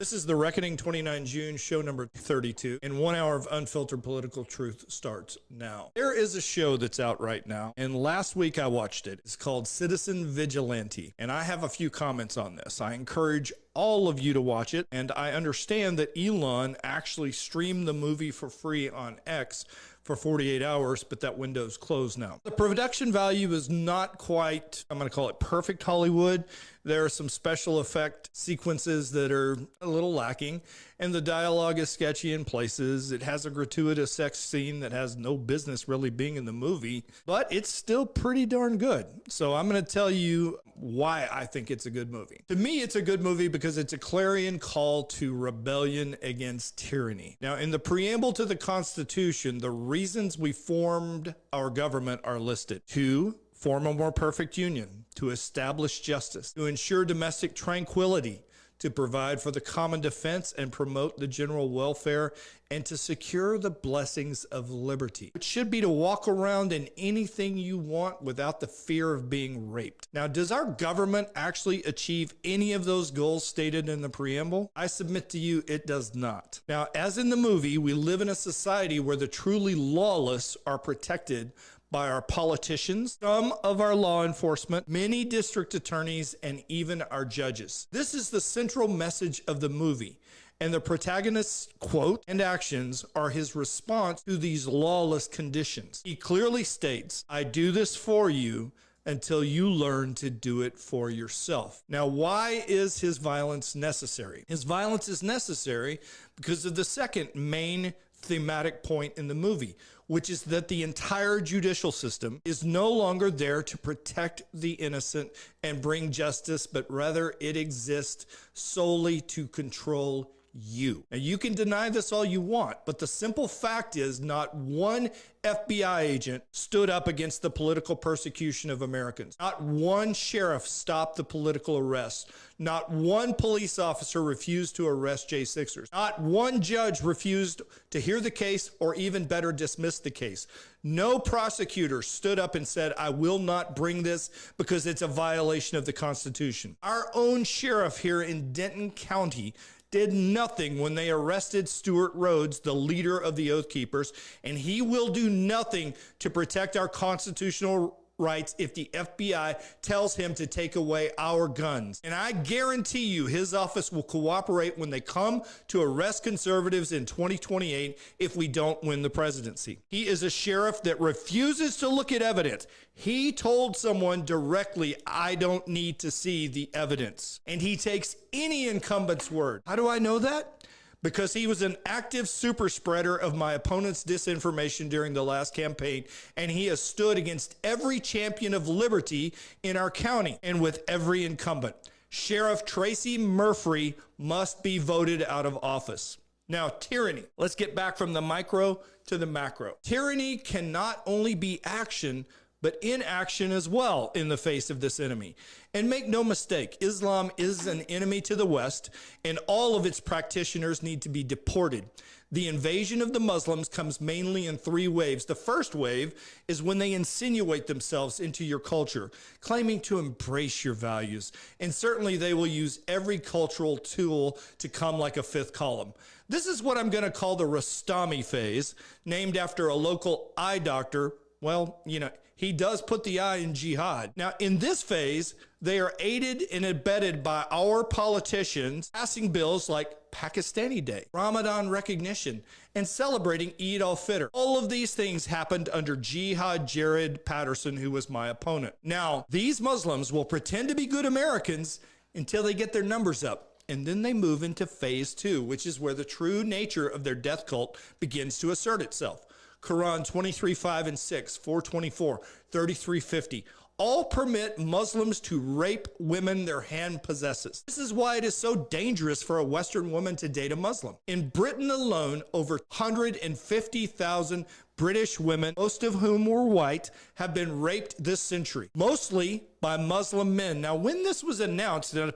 This is The Reckoning 29 June, show number 32, and 1 hour of unfiltered political truth starts now. There is a show that's out right now, and last week I watched it. It's called Citizen Vigilante, and I have a few comments on this. I encourage all of you to watch it, and I understand that Elon actually streamed the movie for free on X for 48 hours, but that window's closed now. The production value is not quite, I'm going to call it perfect Hollywood. There are some special effect sequences that are a little lacking, and the dialogue is sketchy in places. It has a gratuitous sex scene that has no business really being in the movie, but it's still pretty darn good. So I'm going to tell you why I think it's a good movie. To me, it's a good movie because it's a clarion call to rebellion against tyranny. Now, in the preamble to the Constitution, the reasons we formed our government are listed. 2, form a more perfect union, to establish justice, to ensure domestic tranquility, to provide for the common defense and promote the general welfare, and to secure the blessings of liberty. It should be to walk around in anything you want without the fear of being raped. Now, does our government actually achieve any of those goals stated in the preamble? I submit to you, it does not. Now, as in the movie, we live in a society where the truly lawless are protected by our politicians, some of our law enforcement, many district attorneys, and even our judges. This is the central message of the movie, and the protagonist's quote and actions are his response to these lawless conditions. He clearly states, "I do this for you until you learn to do it for yourself." Now, why is his violence necessary? His violence is necessary because of the second main thematic point in the movie, which is that the entire judicial system is no longer there to protect the innocent and bring justice, but rather it exists solely to control you. Now, you can deny this all you want, but the simple fact is not one FBI agent stood up against the political persecution of Americans. Not one sheriff stopped the political arrests. Not one police officer refused to arrest J6ers. Not one judge refused to hear the case, or even better, dismiss the case. No prosecutor stood up and said, "I will not bring this because it's a violation of the Constitution." Our own sheriff here in Denton County did nothing when they arrested Stuart Rhodes, the leader of the Oath Keepers, and he will do nothing to protect our constitutional rights if the FBI tells him to take away our guns. And I guarantee you his office will cooperate when they come to arrest conservatives in 2028 if we don't win the presidency. He is a sheriff that refuses to look at evidence. He told someone directly, "I don't need to see the evidence." And he takes any incumbent's word. How do I know that? Because he was an active super spreader of my opponent's disinformation during the last campaign, and he has stood against every champion of liberty in our county and with every incumbent. Sheriff Tracy Murphy must be voted out of office. Now, tyranny. Let's get back from the micro to the macro. Tyranny can not only be action, but inaction as well in the face of this enemy. And make no mistake, Islam is an enemy to the West, and all of its practitioners need to be deported. The invasion of the Muslims comes mainly in 3 waves. The first wave is when they insinuate themselves into your culture, claiming to embrace your values. And certainly they will use every cultural tool to come like a 5th column. This is what I'm going to call the Rostami phase, named after a local eye doctor. Well, you know, he does put the eye in jihad. Now, in this phase, they are aided and abetted by our politicians passing bills like Pakistani Day, Ramadan recognition, and celebrating Eid al-Fitr. All of these things happened under Jihad Jared Patterson, who was my opponent. Now, these Muslims will pretend to be good Americans until they get their numbers up. And then they move into phase 2, which is where the true nature of their death cult begins to assert itself. Quran 23:5 and 6, 424, 3350, all permit Muslims to rape women their hand possesses. This is why it is so dangerous for a Western woman to date a Muslim. In Britain alone, over 150,000 British women, most of whom were white, have been raped this century, mostly by Muslim men. Now, when this was announced, and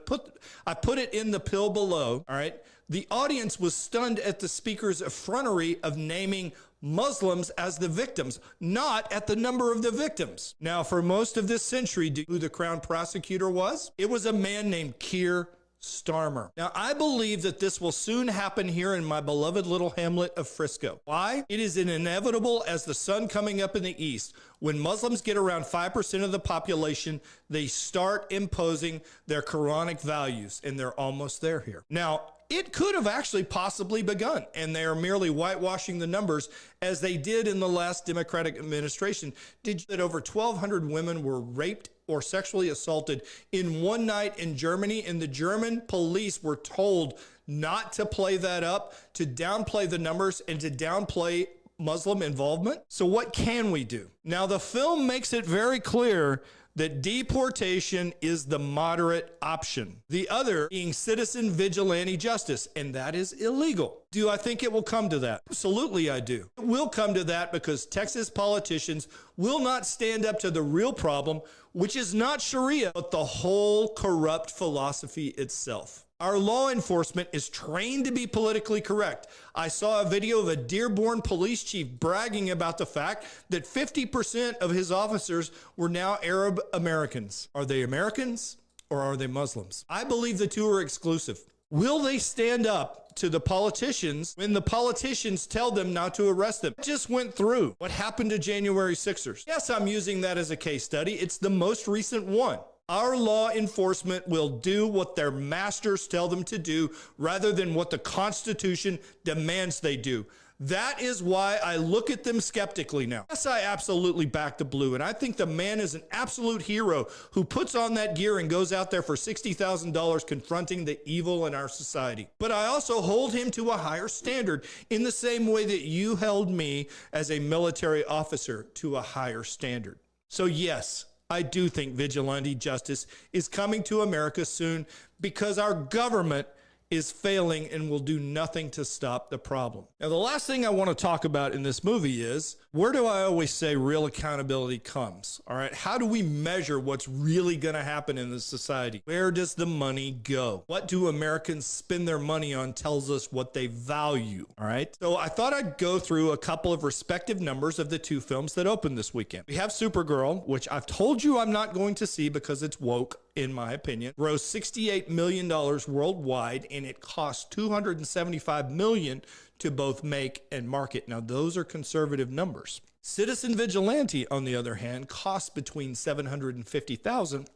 I put it in the pill below, all right, the audience was stunned at the speaker's effrontery of naming Muslims as the victims, not at the number of the victims. Now, for most of this century, do you know who the Crown prosecutor was? It was a man named Keir Starmer. Now, I believe that this will soon happen here in my beloved little hamlet of Frisco. Why? It is inevitable as the sun coming up in the east. When Muslims get around 5% of the population, they start imposing their Quranic values, and they're almost there here. Now, it could have actually possibly begun, and they are merely whitewashing the numbers as they did in the last Democratic administration. Did you know that over 1,200 women were raped or sexually assaulted in one night in Germany, and the German police were told not to play that up, to downplay the numbers, and to downplay Muslim involvement? So what can we do? Now, the film makes it very clear that deportation is the moderate option. The other being citizen vigilante justice, and that is illegal. Do I think it will come to that? Absolutely, I do. It will come to that because Texas politicians will not stand up to the real problem, which is not Sharia, but the whole corrupt philosophy itself. Our law enforcement is trained to be politically correct. I saw a video of a Dearborn police chief bragging about the fact that 50% of his officers were now Arab Americans. Are they Americans or are they Muslims? I believe the two are exclusive. Will they stand up to the politicians when the politicians tell them not to arrest them? It just went through. What happened to January 6ers? Yes, I'm using that as a case study. It's the most recent one. Our law enforcement will do what their masters tell them to do rather than what the Constitution demands they do. That is why I look at them skeptically now. Yes, I absolutely back the blue, and I think the man is an absolute hero who puts on that gear and goes out there for $60,000 confronting the evil in our society. But I also hold him to a higher standard in the same way that you held me as a military officer to a higher standard. So yes, I do think vigilante justice is coming to America soon because our government is failing and will do nothing to stop the problem. Now, the last thing I want to talk about in this movie is, where do I always say real accountability comes? All right, how do we measure what's really going to happen in this society? Where does the money go? What do Americans spend their money on tells us what they value, all right? So I thought I'd go through a couple of respective numbers of the two films that opened this weekend. We have Supergirl, which I've told you I'm not going to see because it's woke, in my opinion, grossed $68 million worldwide, and it cost $275 million to both make and market. Now, those are conservative numbers. Citizen Vigilante, on the other hand, cost between $750,000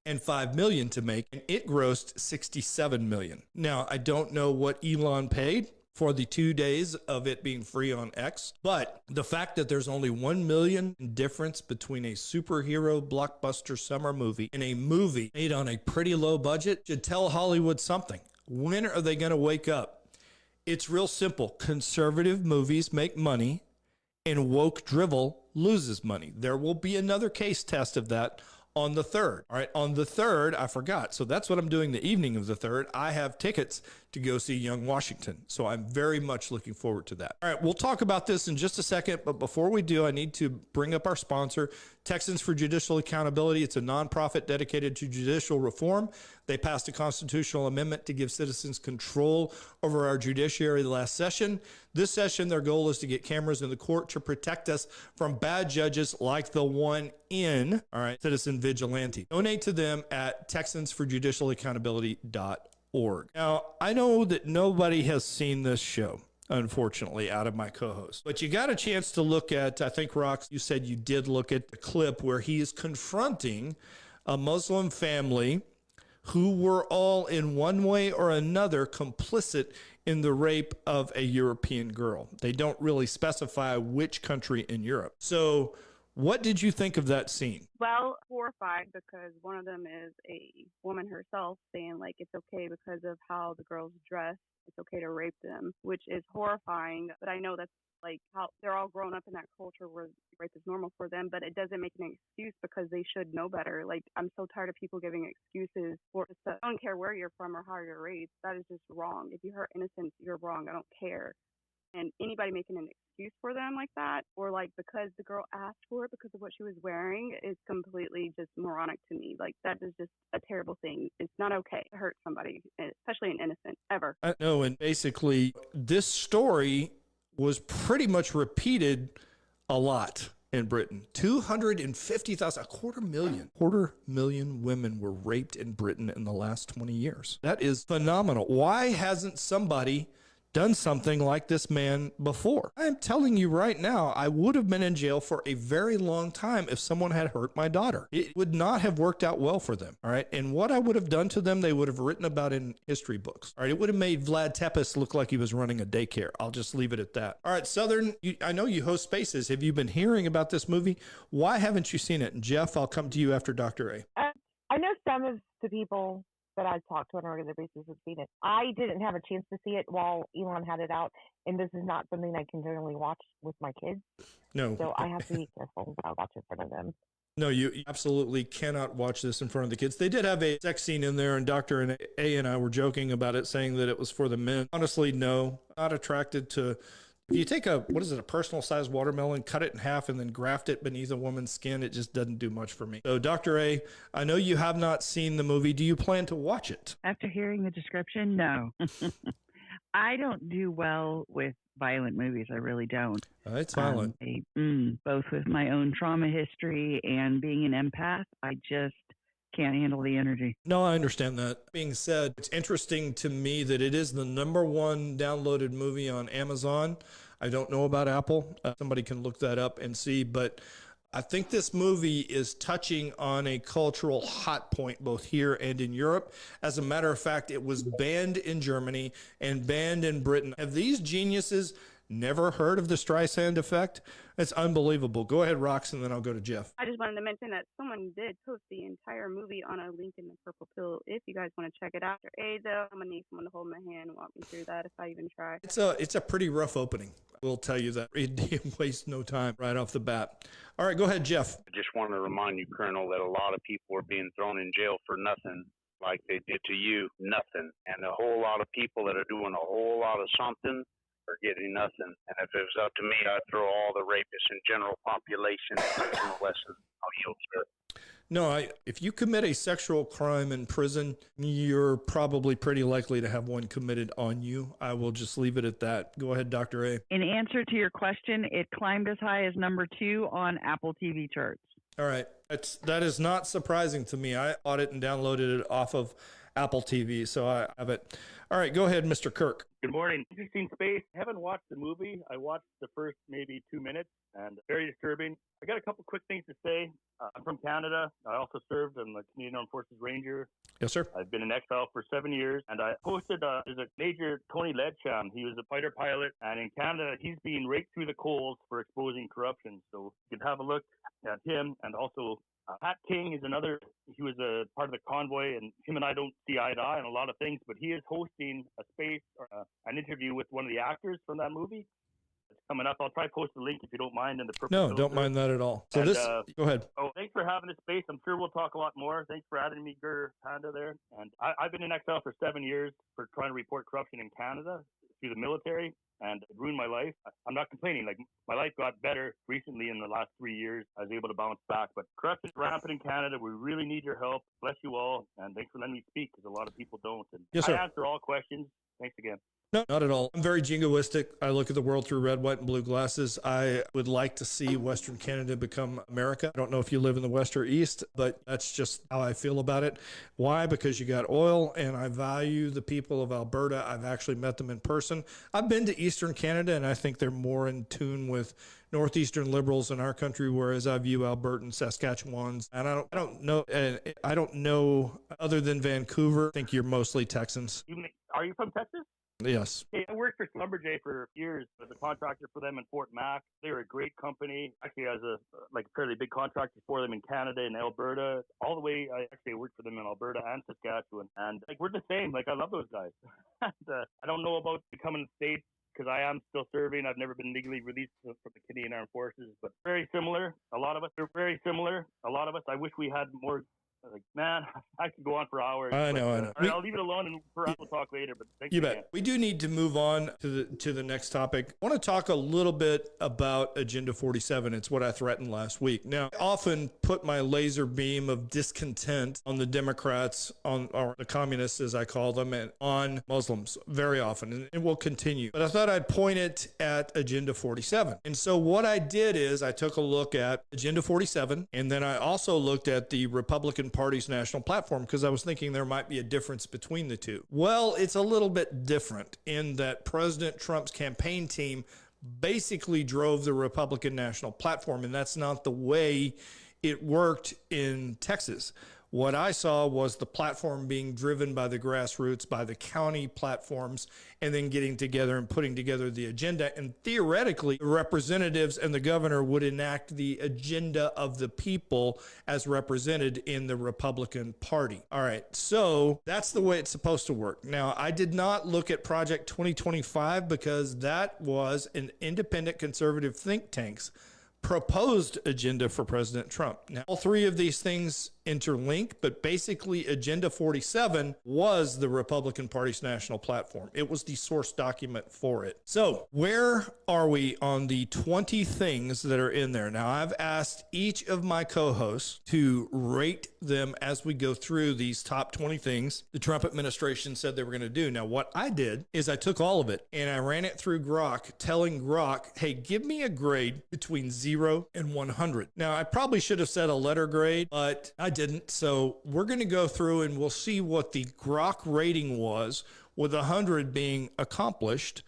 and $5 million to make, and it grossed $67 million. Now, I don't know what Elon paid for the 2 days of it being free on X, but the fact that there's only $1 million difference between a superhero blockbuster summer movie and a movie made on a pretty low budget should tell Hollywood something. When are they going to wake up? It's real simple. Conservative movies make money and woke drivel loses money. There will be another case test of that on the 3rd. All right, on the 3rd, I forgot. So that's what I'm doing the evening of the 3rd. I have tickets to go see Young Washington. So I'm very much looking forward to that. All right, we'll talk about this in just a second. But before we do, I need to bring up our sponsor, Texans for Judicial Accountability. It's a nonprofit dedicated to judicial reform. They passed a constitutional amendment to give citizens control over our judiciary last session. This session, their goal is to get cameras in the court to protect us from bad judges like the one in, all right, Citizen Vigilante. Donate to them at texansforjudicialaccountability.org. Now, I know that nobody has seen this show, unfortunately, out of my co-host. But you got a chance to look at, I think, Rox, you said you did look at the clip where he is confronting a Muslim family who were all in one way or another complicit in the rape of a European girl. They don't really specify which country in Europe. So what did you think of that scene? Well, horrified because one of them is a woman herself saying like it's okay because of how the girls dress. It's okay to rape them, which is horrifying. But I know that's like how they're all grown up in that culture where rape is normal for them, but it doesn't make an excuse because they should know better. Like, I'm so tired of people giving excuses for stuff. I don't care where you're from or how you're raised. That is just wrong. If you hurt innocents, you're wrong. I don't care. And anybody making an excuse for them like that, or like because the girl asked for it because of what she was wearing, is completely just moronic to me. Like, that is just a terrible thing. It's not okay to hurt somebody, especially an innocent, ever. I know, and basically this story was pretty much repeated a lot in Britain. 250,000, a quarter million women were raped in Britain in the last 20 years. That is phenomenal. Why hasn't somebody done something like this man before? I am telling you right now, I would have been in jail for a very long time if someone had hurt my daughter. It would not have worked out well for them. All right. And what I would have done to them, they would have written about in history books. All right. It would have made Vlad Tepes look like he was running a daycare. I'll just leave it at that. All right. Southern, I know you host Spaces. Have you been hearing about this movie? Why haven't you seen it? And Jeff, I'll come to you after Dr. A. I know some of the people that I've talked to on a regular basis have seen it. I didn't have a chance to see it while Elon had it out, and this is not something I can generally watch with my kids. No. So I have to be careful when I watch in front of them. No, you absolutely cannot watch this in front of the kids. They did have a sex scene in there, and Dr. A and I were joking about it, saying that it was for the men. Honestly, no, not attracted to. If you take a personal sized watermelon, cut it in half, and then graft it beneath a woman's skin, it just doesn't do much for me. So, Dr. A, I know you have not seen the movie. Do you plan to watch it? After hearing the description, no. I don't do well with violent movies. I really don't. It's violent. Both with my own trauma history and being an empath, I just can't handle the energy. No, I understand that. Being said, it's interesting to me that it is the #1 downloaded movie on Amazon. I don't know about Apple. Somebody can look that up and see, but I think this movie is touching on a cultural hot point both here and in Europe. As a matter of fact, it was banned in Germany and banned in Britain. Have these geniuses never heard of the Streisand effect? It's unbelievable. Go ahead, Rox, and then I'll go to Jeff. I just wanted to mention that someone did post the entire movie on a link in the Purple Pill if you guys want to check it out. After A, though, I'm going to need someone to hold my hand and walk me through that if I even try. It's a pretty rough opening. We'll tell you that. It wastes no time right off the bat. All right, go ahead, Jeff. I just want to remind you, Colonel, that a lot of people are being thrown in jail for nothing, like they did to you, nothing. And a whole lot of people that are doing a whole lot of something are getting nothing. And if it was up to me, I'd throw all the rapists in general population in the Western. I'll yield, sir. No, if you commit a sexual crime in prison, you're probably pretty likely to have one committed on you. I will just leave it at that. Go ahead, Dr. A. In answer to your question, it climbed as high as #2 on Apple TV charts. All right. That is not surprising to me. I bought it and downloaded it off of Apple TV, so I have it. All right, go ahead, Mr. Kirk. Good morning. Interesting Space. I haven't watched the movie. I watched the first maybe 2 minutes, and very disturbing. I got a couple quick things to say. I'm from Canada. I also served. I'm a Canadian Armed Forces Ranger. Yes, sir. I've been in exile for 7 years, and I hosted there's a Major Tony Ledsham. He was a fighter pilot, and in Canada, he's being raked through the coals for exposing corruption. So you can have a look at him, and also Pat King is another. He was a part of the convoy, and him and I don't see eye to eye on a lot of things, but he is hosting a space, an interview with one of the actors from that movie. It's coming up. I'll try to post the link if you don't mind in the purple. No, don't mind that at all. So go ahead. Oh, thanks for having this space. I'm sure we'll talk a lot more. Thanks for adding me, Gur Panda, there. And I've been in exile for 7 years for trying to report corruption in Canada through the military, and it ruined my life. I'm not complaining. Like, my life got better recently in the last 3 years. I was able to bounce back. But corruption is rampant in Canada. We really need your help. Bless you all. And thanks for letting me speak, because a lot of people don't. And yes, sir. I answer all questions. Thanks again. No, not at all. I'm very jingoistic. I look at the world through red, white, and blue glasses. I would like to see Western Canada become America. I don't know if you live in the West or East, but that's just how I feel about it. Why? Because you got oil, and I value the people of Alberta. I've actually met them in person. I've been to Eastern Canada, and I think they're more in tune with Northeastern liberals in our country, whereas I view Albertans, Saskatchewans, and I don't know other than Vancouver. I think you're mostly Texans. Are you from Texas? Yes. Hey, I worked for Schlumberger for years as a contractor for them in Fort Mac. They were a great company. Actually, as a fairly big contractor for them in Canada and Alberta, all the way. I actually worked for them in Alberta and Saskatchewan, and we're the same. I love those guys. And, I don't know about becoming a state, because I am still serving. I've never been legally released from the Canadian Armed Forces, but very similar. A lot of us are very similar. A lot of us. I wish we had more Like, man, I could go on for hours. I know. All right, I'll leave it alone, and perhaps we'll talk later. But thank you bet. again. We do need to move on to the next topic. I want to talk a little bit about Agenda 47. It's what I threatened last week. Now, I often put my laser beam of discontent on the Democrats, or the communists, as I call them, and on Muslims very often, and it will continue. But I thought I'd point it at Agenda 47. And so what I did is I took a look at Agenda 47, and then I also looked at the Republican Party's national platform because I was thinking there might be a difference between the two. Well, it's a little bit different in that President Trump's campaign team basically drove the Republican national platform, and that's not the way it worked in Texas. What I saw was the platform being driven by the grassroots, by the county platforms, and then getting together and putting together the agenda. And theoretically, the representatives and the governor would enact the agenda of the people as represented in the Republican Party. All right, so that's the way it's supposed to work. Now, I did not look at Project 2025 because that was an independent conservative think tank's proposed agenda for President Trump. Now, all three of these things interlink, but basically Agenda 47 was the Republican Party's national platform. It was the source document for it. So where are we on the 20 things that are in there? Now, I've asked each of my co-hosts to rate them as we go through these top 20 things the Trump administration said they were going to do. Now, what I did is I took all of it and I ran it through Grok, telling Grok, hey, give me a grade between 0 and 100. Now, I probably should have said a letter grade, but I didn't. So we're going to go through and we'll see what the Grok rating was, with 100 being accomplished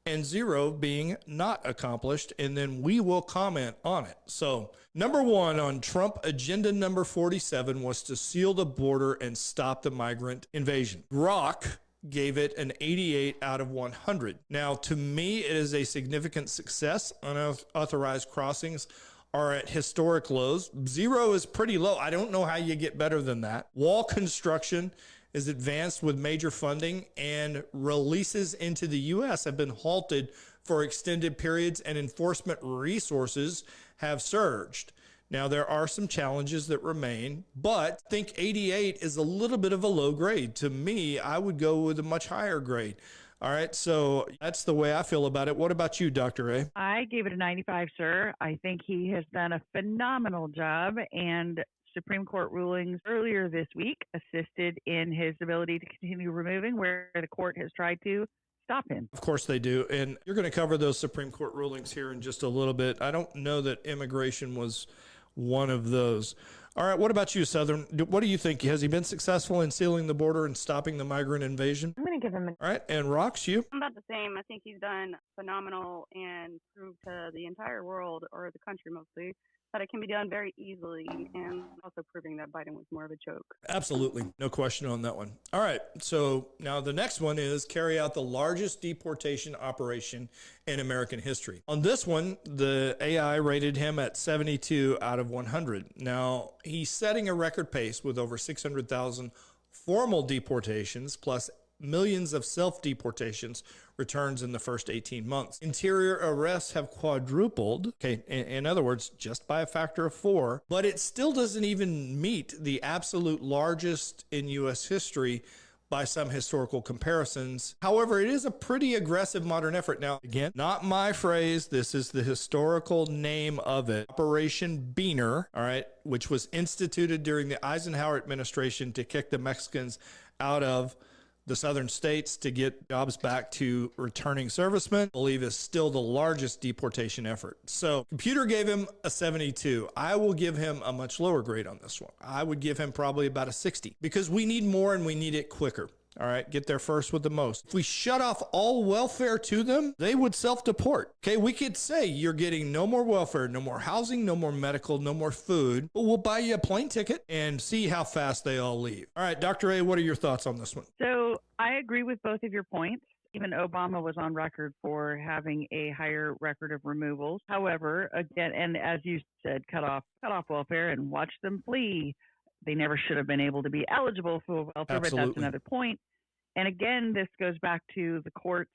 and 0 being not accomplished. And then we will comment on it. So number 1 on Trump agenda number 47 was to seal the border and stop the migrant invasion. Grok gave it an 88 out of 100. Now, to me, it is a significant success. Unauthorized crossings are at historic lows. 0 is pretty low. I don't know how you get better than that. Wall construction is advanced with major funding, and releases into the U.S. have been halted for extended periods, and enforcement resources have surged. Now, there are some challenges that remain, but I think 88 is a little bit of a low grade. To me, I would go with a much higher grade. All right, so that's the way I feel about it. What about you, Dr. A? I gave it a 95, sir. I think he has done a phenomenal job, and Supreme Court rulings earlier this week assisted in his ability to continue removing where the court has tried to stop him. Of course they do. And you're going to cover those Supreme Court rulings here in just a little bit. I don't know that immigration was one of those. All right, what about you, Southern? What do you think? Has he been successful in sealing the border and stopping the migrant invasion? I'm going to give him All right, and Rox, you? I'm about the same. I think he's done phenomenal and proved to the entire world, or the country mostly, that it can be done very easily, and also proving that Biden was more of a joke. Absolutely. No question on that one. All right. So now the next one is carry out the largest deportation operation in American history. On this one, the AI rated him at 72 out of 100. Now, he's setting a record pace with over 600,000 formal deportations plus millions of self-deportations returns in the first 18 months. Interior arrests have quadrupled, okay, in other words, just by a factor of 4, but it still doesn't even meet the absolute largest in U.S. history by some historical comparisons. However, it is a pretty aggressive modern effort. Now, again, not my phrase. This is the historical name of it. Operation Beaner, all right, which was instituted during the Eisenhower administration to kick the Mexicans out of the southern states to get jobs back to returning servicemen, I believe is still the largest deportation effort. So computer gave him a 72. I will give him a much lower grade on this one. I would give him probably about a 60 because we need more and we need it quicker. All right, get there first with the most. If we shut off all welfare to them, they would self-deport. Okay, we could say you're getting no more welfare, no more housing, no more medical, no more food, but we'll buy you a plane ticket and see how fast they all leave. All right, Dr. A, what are your thoughts on this one? So I agree with both of your points. Even Obama was on record for having a higher record of removals. However, again, and as you said, cut off welfare and watch them flee. They never should have been able to be eligible for welfare, but that's another point. And again, this goes back to the courts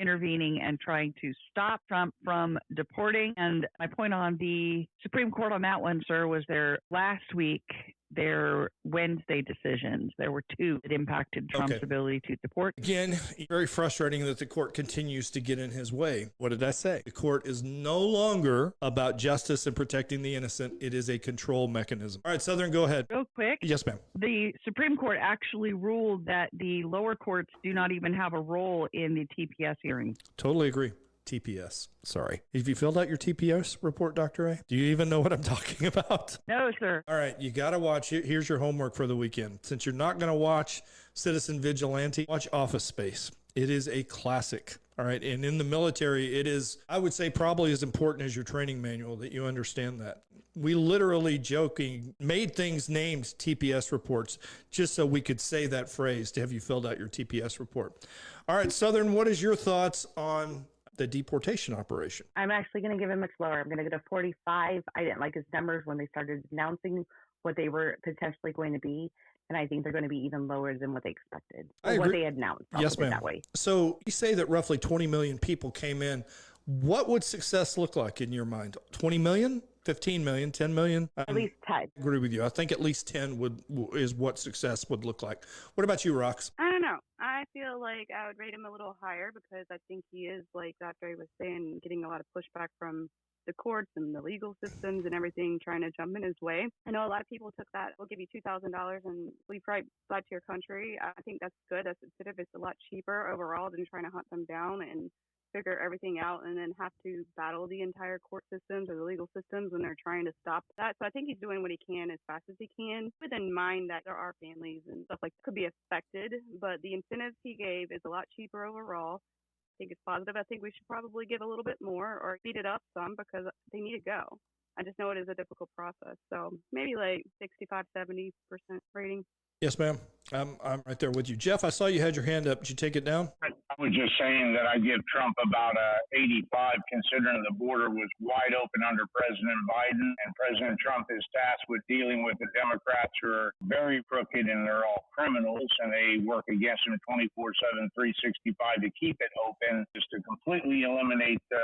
intervening and trying to stop Trump from deporting. And my point on the Supreme Court on that one, sir, was there last week their Wednesday decisions. There were two that impacted Trump's ability to deport. Again, very frustrating that the court continues to get in his way. What did I say? The court is no longer about justice and protecting the innocent. It is a control mechanism. All right, Southern, go ahead. Real quick. Yes, ma'am. The Supreme Court actually ruled that the lower courts do not even have a role in the TPS hearings. Totally agree. TPS. Sorry. Have you filled out your TPS report, Dr. A? Do you even know what I'm talking about? No, sir. All right. You got to watch it. Here's your homework for the weekend. Since you're not going to watch Citizen Vigilante, watch Office Space. It is a classic. All right. And in the military, it is, I would say, probably as important as your training manual that you understand that. We literally joking made things named TPS reports just so we could say that phrase to have you filled out your TPS report. All right, Southern, what is your thoughts on the deportation operation? I'm actually going to give him much lower. I'm going to go to 45. I didn't like his numbers when they started announcing what they were potentially going to be. And I think they're going to be even lower than what they expected. Or what they had announced. Yes, ma'am. That way. So you say that roughly 20 million people came in. What would success look like in your mind? 20 million? 15 million, 10 million? At least 10. I agree with you. I think at least 10 is what success would look like. What about you, Rox? I don't know. I feel like I would rate him a little higher because I think he is, like Dr. A was saying, getting a lot of pushback from the courts and the legal systems and everything trying to jump in his way. I know a lot of people took that, we'll give you $2,000 and leave right back to your country. I think that's good. That's instead of it's a lot cheaper overall than trying to hunt them down and figure everything out and then have to battle the entire court systems or the legal systems when they're trying to stop that. So I think he's doing what he can as fast as he can, with in mind that there are families and stuff like that could be affected, but the incentives he gave is a lot cheaper overall. I think it's positive. I think we should probably give a little bit more or speed it up some because they need to go. I just know it is a difficult process. So maybe like 65-70% rating. Yes, ma'am. I'm right there with you. Jeff, I saw you had your hand up. Did you take it down? I was just saying that I give Trump about a 85, considering the border was wide open under President Biden, and President Trump is tasked with dealing with the Democrats who are very crooked and they're all criminals, and they work against him 24/7, 365 to keep it open, just to completely eliminate the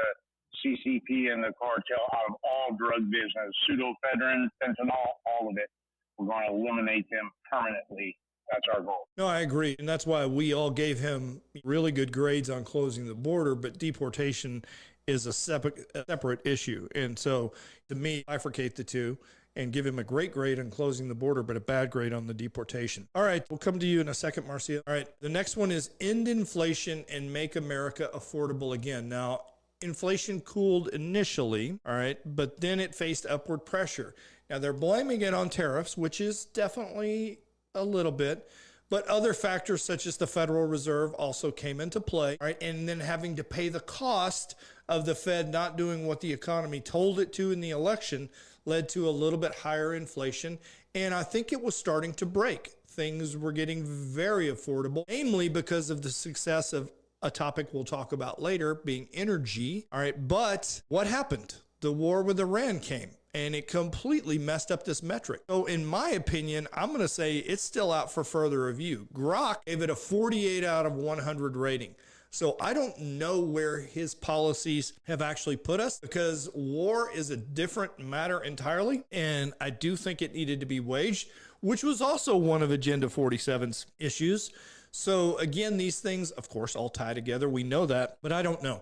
CCP and the cartel out of all drug business, pseudoephedrine, fentanyl, all of it. We're going to eliminate them permanently. That's our goal. No, I agree. And that's why we all gave him really good grades on closing the border, but deportation is a separate issue. And so to me, bifurcate the two and give him a great grade on closing the border, but a bad grade on the deportation. All right, we'll come to you in a second, Marcia. All right, the next one is end inflation and make America affordable again. Now, inflation cooled initially, all right, but then it faced upward pressure. Now, they're blaming it on tariffs, which is definitely a little bit, but other factors such as the Federal Reserve also came into play, right? And then having to pay the cost of the Fed not doing what the economy told it to in the election led to a little bit higher inflation. And I think it was starting to break. Things were getting very affordable, namely because of the success of a topic we'll talk about later, being energy. All right, but what happened? The war with Iran came, and it completely messed up this metric. So in my opinion, I'm going to say it's still out for further review. Grok gave it a 48 out of 100 rating. So I don't know where his policies have actually put us, because war is a different matter entirely. And I do think it needed to be waged, which was also one of Agenda 47's issues. So again, these things, of course, all tie together. We know that, but I don't know.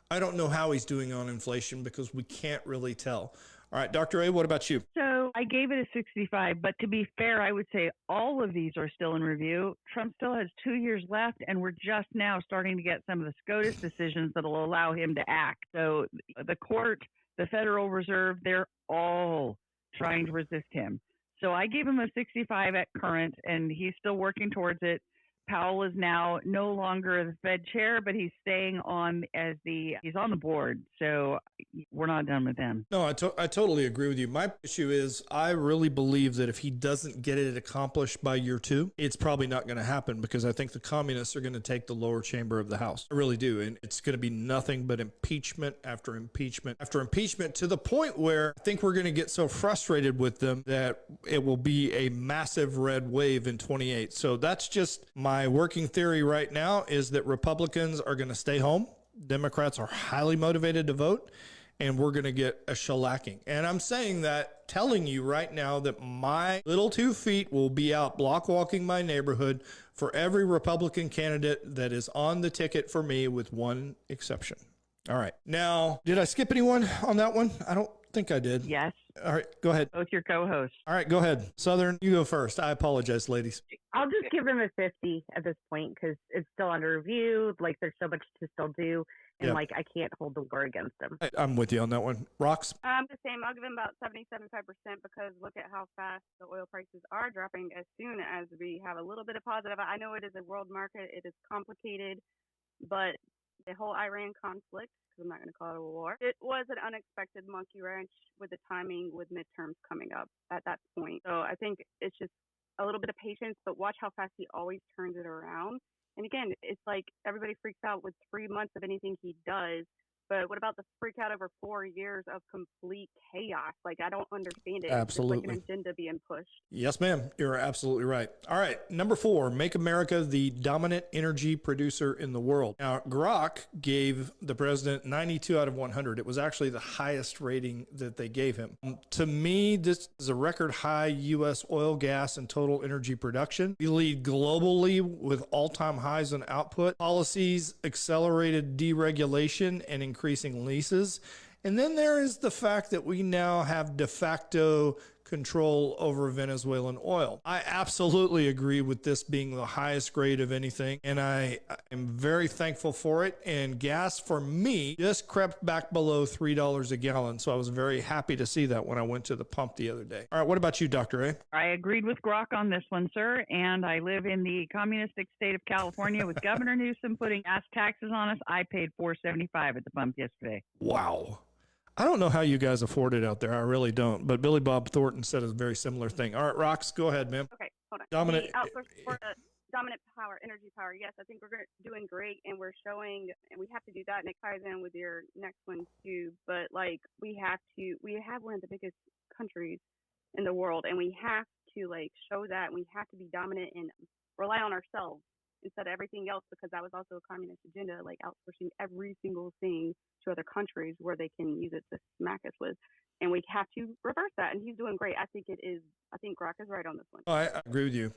I don't know how he's doing on inflation because we can't really tell. All right, Dr. A, what about you? So I gave it a 65, but to be fair, I would say all of these are still in review. Trump still has 2 years left, and we're just now starting to get some of the SCOTUS decisions that will allow him to act. So the court, the Federal Reserve, they're all trying to resist him. So I gave him a 65 at current, and he's still working towards it. Powell is now no longer the Fed chair, but he's staying on as he's on the board. So we're not done with him. No, I totally agree with you. My issue is I really believe that if he doesn't get it accomplished by year 2, it's probably not going to happen, because I think the communists are going to take the lower chamber of the House. I really do. And it's going to be nothing but impeachment after impeachment after impeachment, to the point where I think we're going to get so frustrated with them that it will be a massive red wave in 28. So that's just my working theory right now, is that Republicans are going to stay home. Democrats are highly motivated to vote. and we're going to get a shellacking. And I'm saying that, telling you right now that my little 2 feet will be out block walking my neighborhood for every Republican candidate that is on the ticket for me, with one exception. All right. Now, did I skip anyone on that one? I don't think I did. Yes. All right, go ahead. Both your co-hosts. All right, go ahead. Southern, you go first. I apologize, ladies. I'll just give him a 50 at this point because it's still under review. Like, there's so much to still do. And, Yep. like, I can't hold the war against him. I'm with you on that one. Rocks? The same. I'll give him about 70-75% because look at how fast the oil prices are dropping as soon as we have a little bit of positive. I know it is a world market. It is complicated, but the whole Iran conflict, because I'm not going to call it a war, it was an unexpected monkey wrench with the timing with midterms coming up at that point. So I think it's just a little bit of patience, but watch how fast he always turns it around. And again, it's like everybody freaks out with 3 months of anything he does. But what about the freak out over 4 years of complete chaos? Like, I don't understand it. Absolutely. It's like an agenda being pushed. Yes, ma'am. You're absolutely right. All right. Number 4, make America the dominant energy producer in the world. Now, Grok gave the president 92 out of 100. It was actually the highest rating that they gave him. To me, this is a record high U.S. oil, gas, and total energy production. We lead globally with all-time highs in output, policies, accelerated deregulation, and increasing leases. And then there is the fact that we now have de facto control over Venezuelan oil. I absolutely agree with this being the highest grade of anything, and I am very thankful for it. And gas for me just crept back below $3 a gallon, so I was very happy to see that when I went to the pump the other day. All right, what about you, Dr. A? I agreed with Grok on this one, sir, and I live in the communistic state of California with Governor Newsom putting gas taxes on us. I paid $4.75 at the pump yesterday. Wow. I don't know how you guys afford it out there. I really don't. But Billy Bob Thornton said a very similar thing. All right, Rox, go ahead, ma'am. Okay, hold on. Dominant. The outsource for the dominant power, energy power. Yes, I think we're doing great, and we're showing, and we have to do that, and it ties in with your next one too. But like, we have one of the biggest countries in the world, and we have to like show that, and we have to be dominant and rely on ourselves instead of everything else, because that was also a communist agenda, like outsourcing every single thing to other countries where they can use it to smack us with. And we have to reverse that. And he's doing great. I think Grok is right on this one. Oh, I agree with you.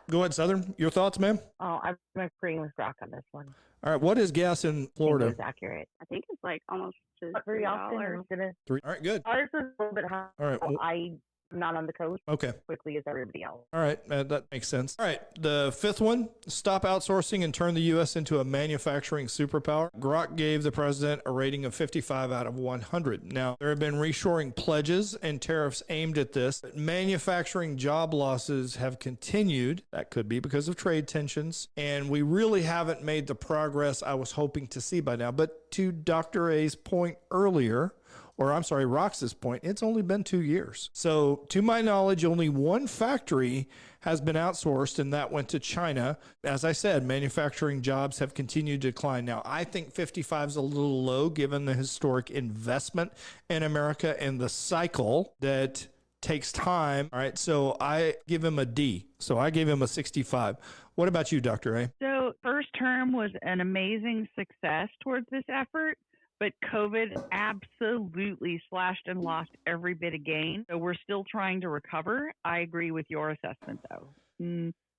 Go ahead, Southern. Your thoughts, ma'am? Oh, I'm agreeing with Grok on this one. All right, what is gas in Florida? It's accurate. I think it's like almost just Very often, $3. I'm gonna. 3. All right, good. Ours is a little bit high. All right. Well, I'm not on the coast okay. quickly as everybody else. All right, that makes sense. All right, the 5th one, stop outsourcing and turn the U.S. into a manufacturing superpower. Grok gave the president a rating of 55 out of 100. Now, there have been reshoring pledges and tariffs aimed at this. Manufacturing job losses have continued. That could be because of trade tensions, and we really haven't made the progress I was hoping to see by now. But to Dr. A's point earlier, or I'm sorry, Rox's point, it's only been 2 years. So to my knowledge, only one factory has been outsourced, and that went to China. As I said, manufacturing jobs have continued to decline. Now, I think 55 is a little low given the historic investment in America and the cycle that takes time. All right, so I give him a D. So I gave him a 65. What about you, Dr. A? So first term was an amazing success towards this effort. But COVID absolutely slashed and lost every bit of gain. So we're still trying to recover. I agree with your assessment, though.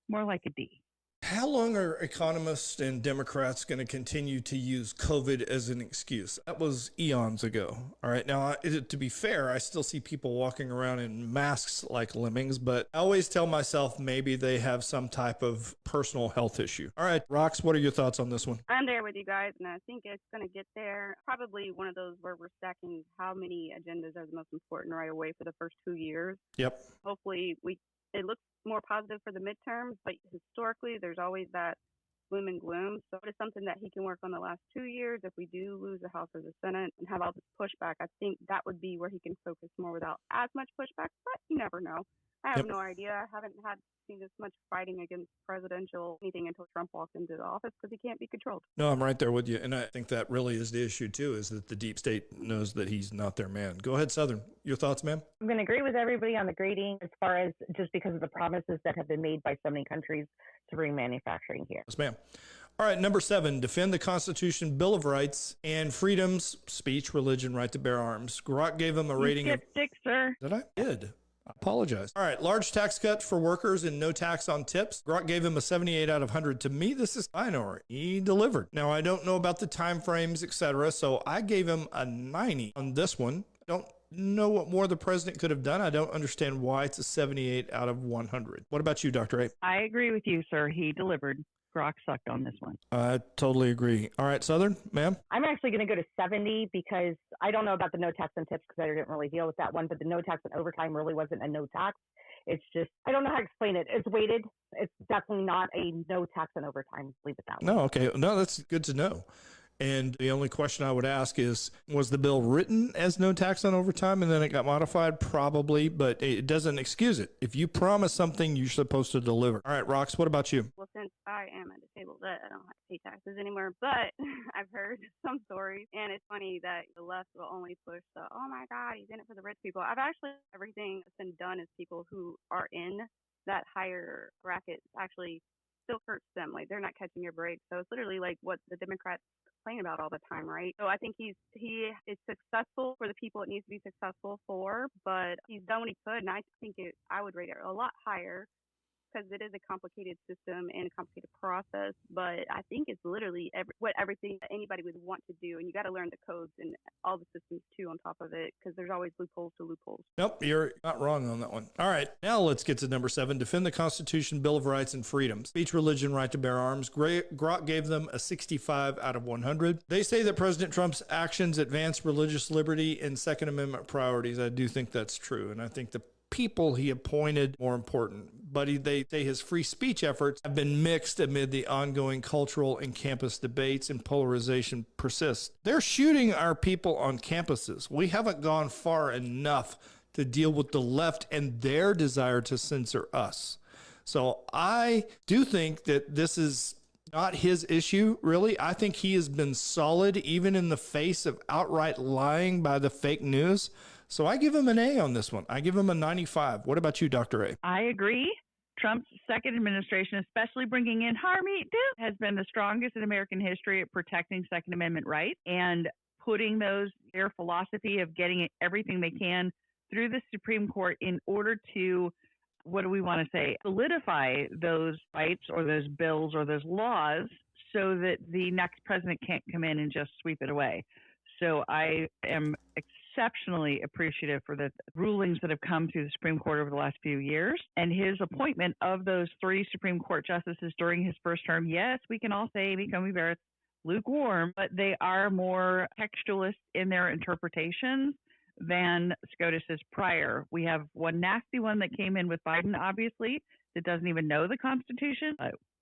More like a D. How long are economists and Democrats going to continue to use COVID as an excuse? That was eons ago. All right. Now, to be fair, I still see people walking around in masks like lemmings, but I always tell myself maybe they have some type of personal health issue. All right, Rox, what are your thoughts on this one? I'm there with you guys, and I think it's going to get there. Probably one of those where we're stacking how many agendas are the most important right away for the first 2 years. Yep. Hopefully, it looks more positive for the midterms, but historically, there's always that gloom and gloom. So it is something that he can work on the last 2 years. If we do lose the House or the Senate and have all this pushback, I think that would be where he can focus more without as much pushback, but you never know. I have no idea. I haven't seen this much fighting against presidential anything until Trump walked into the office because he can't be controlled. No, I'm right there with you. And I think that really is the issue, too, is that the deep state knows that he's not their man. Go ahead, Southern. Your thoughts, ma'am? I'm going to agree with everybody on the grading as far as just because of the promises that have been made by so many countries to bring manufacturing here. Yes, ma'am. All right, number 7, defend the Constitution, Bill of Rights, and freedoms, speech, religion, right to bear arms. Grok gave them a rating of... 6, sir. Did I? Did. I apologize. All right, large tax cut for workers and no tax on tips. Grok gave him a 78 out of 100. To me, this is binary. He delivered. Now, I don't know about the time frames, etc., so I gave him a 90 on this one. Don't know what more the president could have done. I don't understand why it's a 78 out of 100. What about you, Dr. A? I agree with you, sir. He delivered. Grok sucked on this one. I totally agree. All right, Southern, ma'am? I'm actually going to go to 70 because I don't know about the no tax on tips because I didn't really deal with that one, but the no tax on overtime really wasn't a no tax. It's just, I don't know how to explain it. It's weighted. It's definitely not a no tax on overtime. Leave it that way. No, okay. No, that's good to know. And the only question I would ask is, was the bill written as no tax on overtime and then it got modified? Probably, but it doesn't excuse it. If you promise something, you're supposed to deliver. All right, Rox, what about you? Well, since I am at the table that I don't have to pay taxes anymore, but I've heard some stories, and it's funny that the left will only push the, oh my God, he's in it for the rich people. I've actually, everything that's been done is people who are in that higher bracket actually still hurts them. Like, they're not catching your break. So it's literally like what the Democrats complain about all the time, right? So I think he is successful for the people it needs to be successful for, but he's done what he could, and I think I would rate it a lot higher because it is a complicated system and a complicated process, but I think it's literally everything that anybody would want to do, and you got to learn the codes and all the systems too on top of it because there's always loopholes to loopholes. Nope, you're not wrong on that one. All right, now let's get to number 7, defend the Constitution, Bill of Rights, and freedoms. Speech, religion, right to bear arms. Grok gave them a 65 out of 100. They say that President Trump's actions advance religious liberty and Second Amendment priorities. I do think that's true, and I think the people he appointed more important. But they say his free speech efforts have been mixed amid the ongoing cultural and campus debates, and polarization persists. They're shooting our people on campuses. We haven't gone far enough to deal with the left and their desire to censor us. So I do think that this is not his issue, really. I think he has been solid even in the face of outright lying by the fake news. So I give him an A on this one. I give him a 95. What about you, Dr. A? I agree. Trump's second administration, especially bringing in Harmeet Dube, has been the strongest in American history at protecting Second Amendment rights and putting their philosophy of getting everything they can through the Supreme Court in order to, what do we want to say, solidify those rights or those bills or those laws so that the next president can't come in and just sweep it away. So I am exceptionally appreciative for the rulings that have come through the Supreme Court over the last few years, and his appointment of those 3 Supreme Court justices during his first term. Yes, we can all say Amy Coney Barrett's lukewarm, but they are more textualist in their interpretations than SCOTUS's prior. We have one nasty one that came in with Biden, obviously, that doesn't even know the Constitution.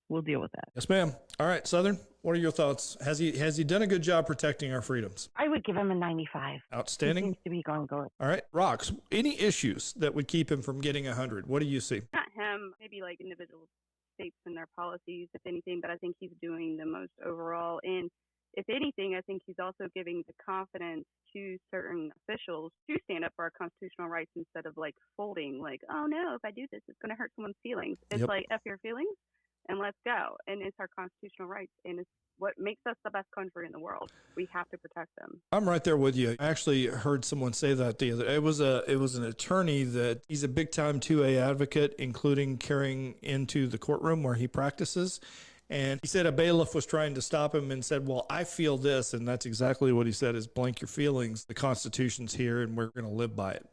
We'll deal with that. Yes, ma'am. All right, Southern, what are your thoughts? Has he done a good job protecting our freedoms? I would give him a 95. Outstanding. He seems to be going good. All right, Rox, any issues that would keep him from getting 100? What do you see? Not him, maybe like individual states and their policies, if anything, but I think he's doing the most overall. And if anything, I think he's also giving the confidence to certain officials to stand up for our constitutional rights instead of like folding, like, oh no, if I do this, it's going to hurt someone's feelings. It's like, F your feelings and let's go. And it's our constitutional rights, and it's what makes us the best country in the world. We have to protect them. I'm right there with you. I actually heard someone say that the other day. It was an attorney that he's a big time 2A advocate, including carrying into the courtroom where he practices. And he said a bailiff was trying to stop him and said, well, I feel this. And that's exactly what he said is blank your feelings. The Constitution's here and we're going to live by it.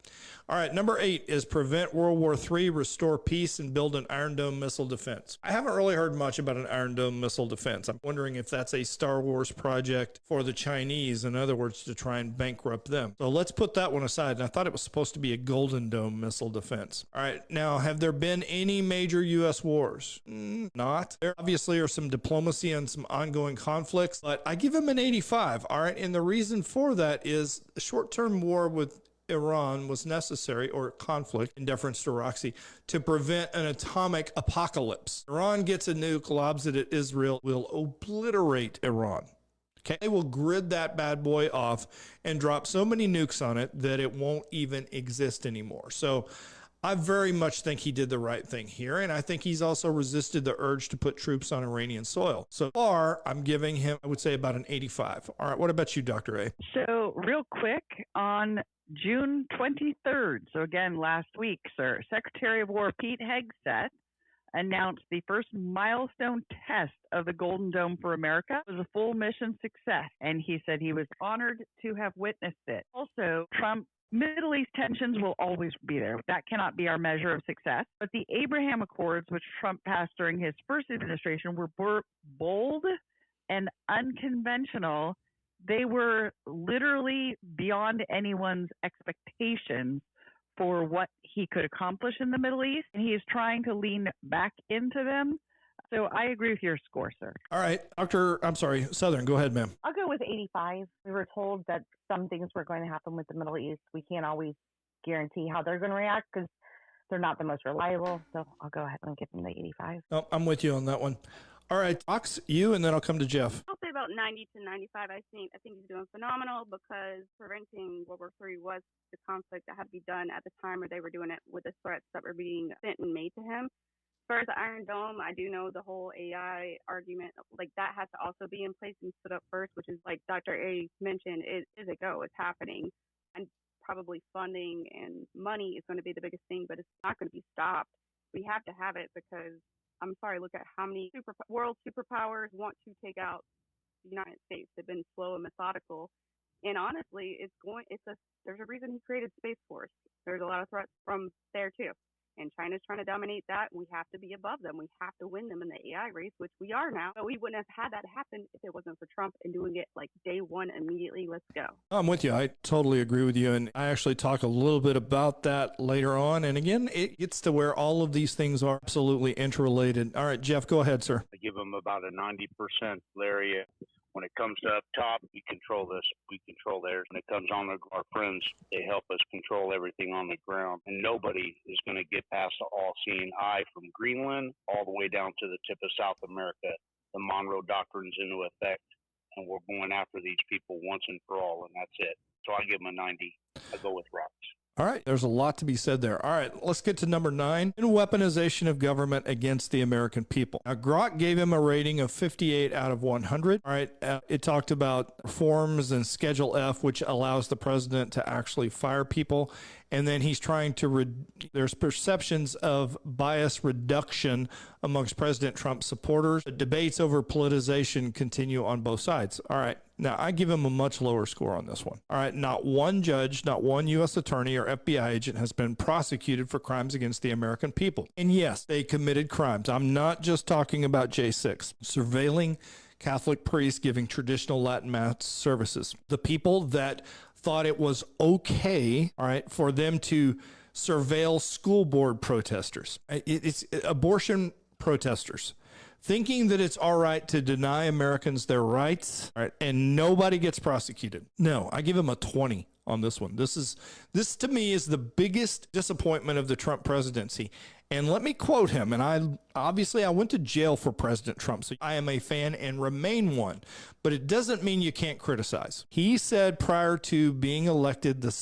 All right. Number 8 is prevent World War III, restore peace, and build an Iron Dome missile defense. I haven't really heard much about an Iron Dome missile defense. I'm wondering if that's a Star Wars project for the Chinese, in other words, to try and bankrupt them. So let's put that one aside. And I thought it was supposed to be a Golden Dome missile defense. All right. Now, have there been any major U.S. wars? Not. There obviously are some diplomacy and some ongoing conflicts, but I give him an 85. All right. And the reason for that is the short-term war with Iran was necessary, or conflict, in deference to Roxy, to prevent an atomic apocalypse. Iran gets a nuke, lobs it at Israel, will obliterate Iran. Okay, they will grid that bad boy off and drop so many nukes on it that it won't even exist anymore. So I very much think he did the right thing here, and I think he's also resisted the urge to put troops on Iranian soil. So far, I'm giving him, I would say, about an 85. All right, what about you, Dr. A? So, real quick, on June 23rd, so again, last week, sir, Secretary of War Pete Hegseth announced the first milestone test of the Golden Dome for America was a full mission success, and he said he was honored to have witnessed it. Also, Middle East tensions will always be there. That cannot be our measure of success. But the Abraham Accords, which Trump passed during his first administration, were bold and unconventional. They were literally beyond anyone's expectations for what he could accomplish in the Middle East, and he is trying to lean back into them. So I agree with your score, sir. All right, Southern, go ahead, ma'am. I'll go with 85. We were told that some things were going to happen with the Middle East. We can't always guarantee how they're going to react because they're not the most reliable. So I'll go ahead and give them the 85. Oh, I'm with you on that one. All right, Ox, you, and then I'll come to Jeff. I'll say about 90 to 95. I think he's doing phenomenal because preventing World War III was the conflict that had to be done at the time, or they were doing it with the threats that were being sent and made to him. As far as the Iron Dome, I do know the whole AI argument, like that has to also be in place and stood up first, which is like Dr. A mentioned, it is a go, it's happening. And probably funding and money is going to be the biggest thing, but it's not going to be stopped. We have to have it because, I'm sorry, look at how many world superpowers want to take out the United States. They've been slow and methodical. And honestly, there's a reason he created Space Force. There's a lot of threats from there too. And China's trying to dominate that. We have to be above them. We have to win them in the AI race, which we are now. But we wouldn't have had that happen if it wasn't for Trump and doing it like day one immediately. Let's go. I'm with you. I totally agree with you. And I actually talk a little bit about that later on. And again, it gets to where all of these things are absolutely interrelated. All right, Jeff, go ahead, sir. I give them about a 90%, Larry. When it comes to up top, we control this, we control theirs. When it comes on our friends, they help us control everything on the ground. And nobody is going to get past the all-seeing eye from Greenland all the way down to the tip of South America. The Monroe Doctrine's into effect, and we're going after these people once and for all, and that's it. So I give them a 90. I go with Rocks. All right, there's a lot to be said there. All right, let's get to number 9, in weaponization of government against the American people. Now, Grok gave him a rating of 58 out of 100. All right, it talked about reforms and Schedule F, which allows the president to actually fire people. And then he's trying to, there's perceptions of bias reduction amongst President Trump's supporters. The debates over politicization continue on both sides. All right. Now, I give him a much lower score on this one. All right. Not one judge, not one U.S. attorney or FBI agent has been prosecuted for crimes against the American people. And yes, they committed crimes. I'm not just talking about J6. Surveilling Catholic priests giving traditional Latin Mass services. The people that thought it was okay, all right, for them to surveil school board protesters. It's abortion protesters, thinking that it's all right to deny Americans their rights, all right, and nobody gets prosecuted. No, I give him a 20 on this one. This to me is the biggest disappointment of the Trump presidency. And let me quote him. And I went to jail for President Trump, so I am a fan and remain one. But it doesn't mean you can't criticize. He said prior to being elected the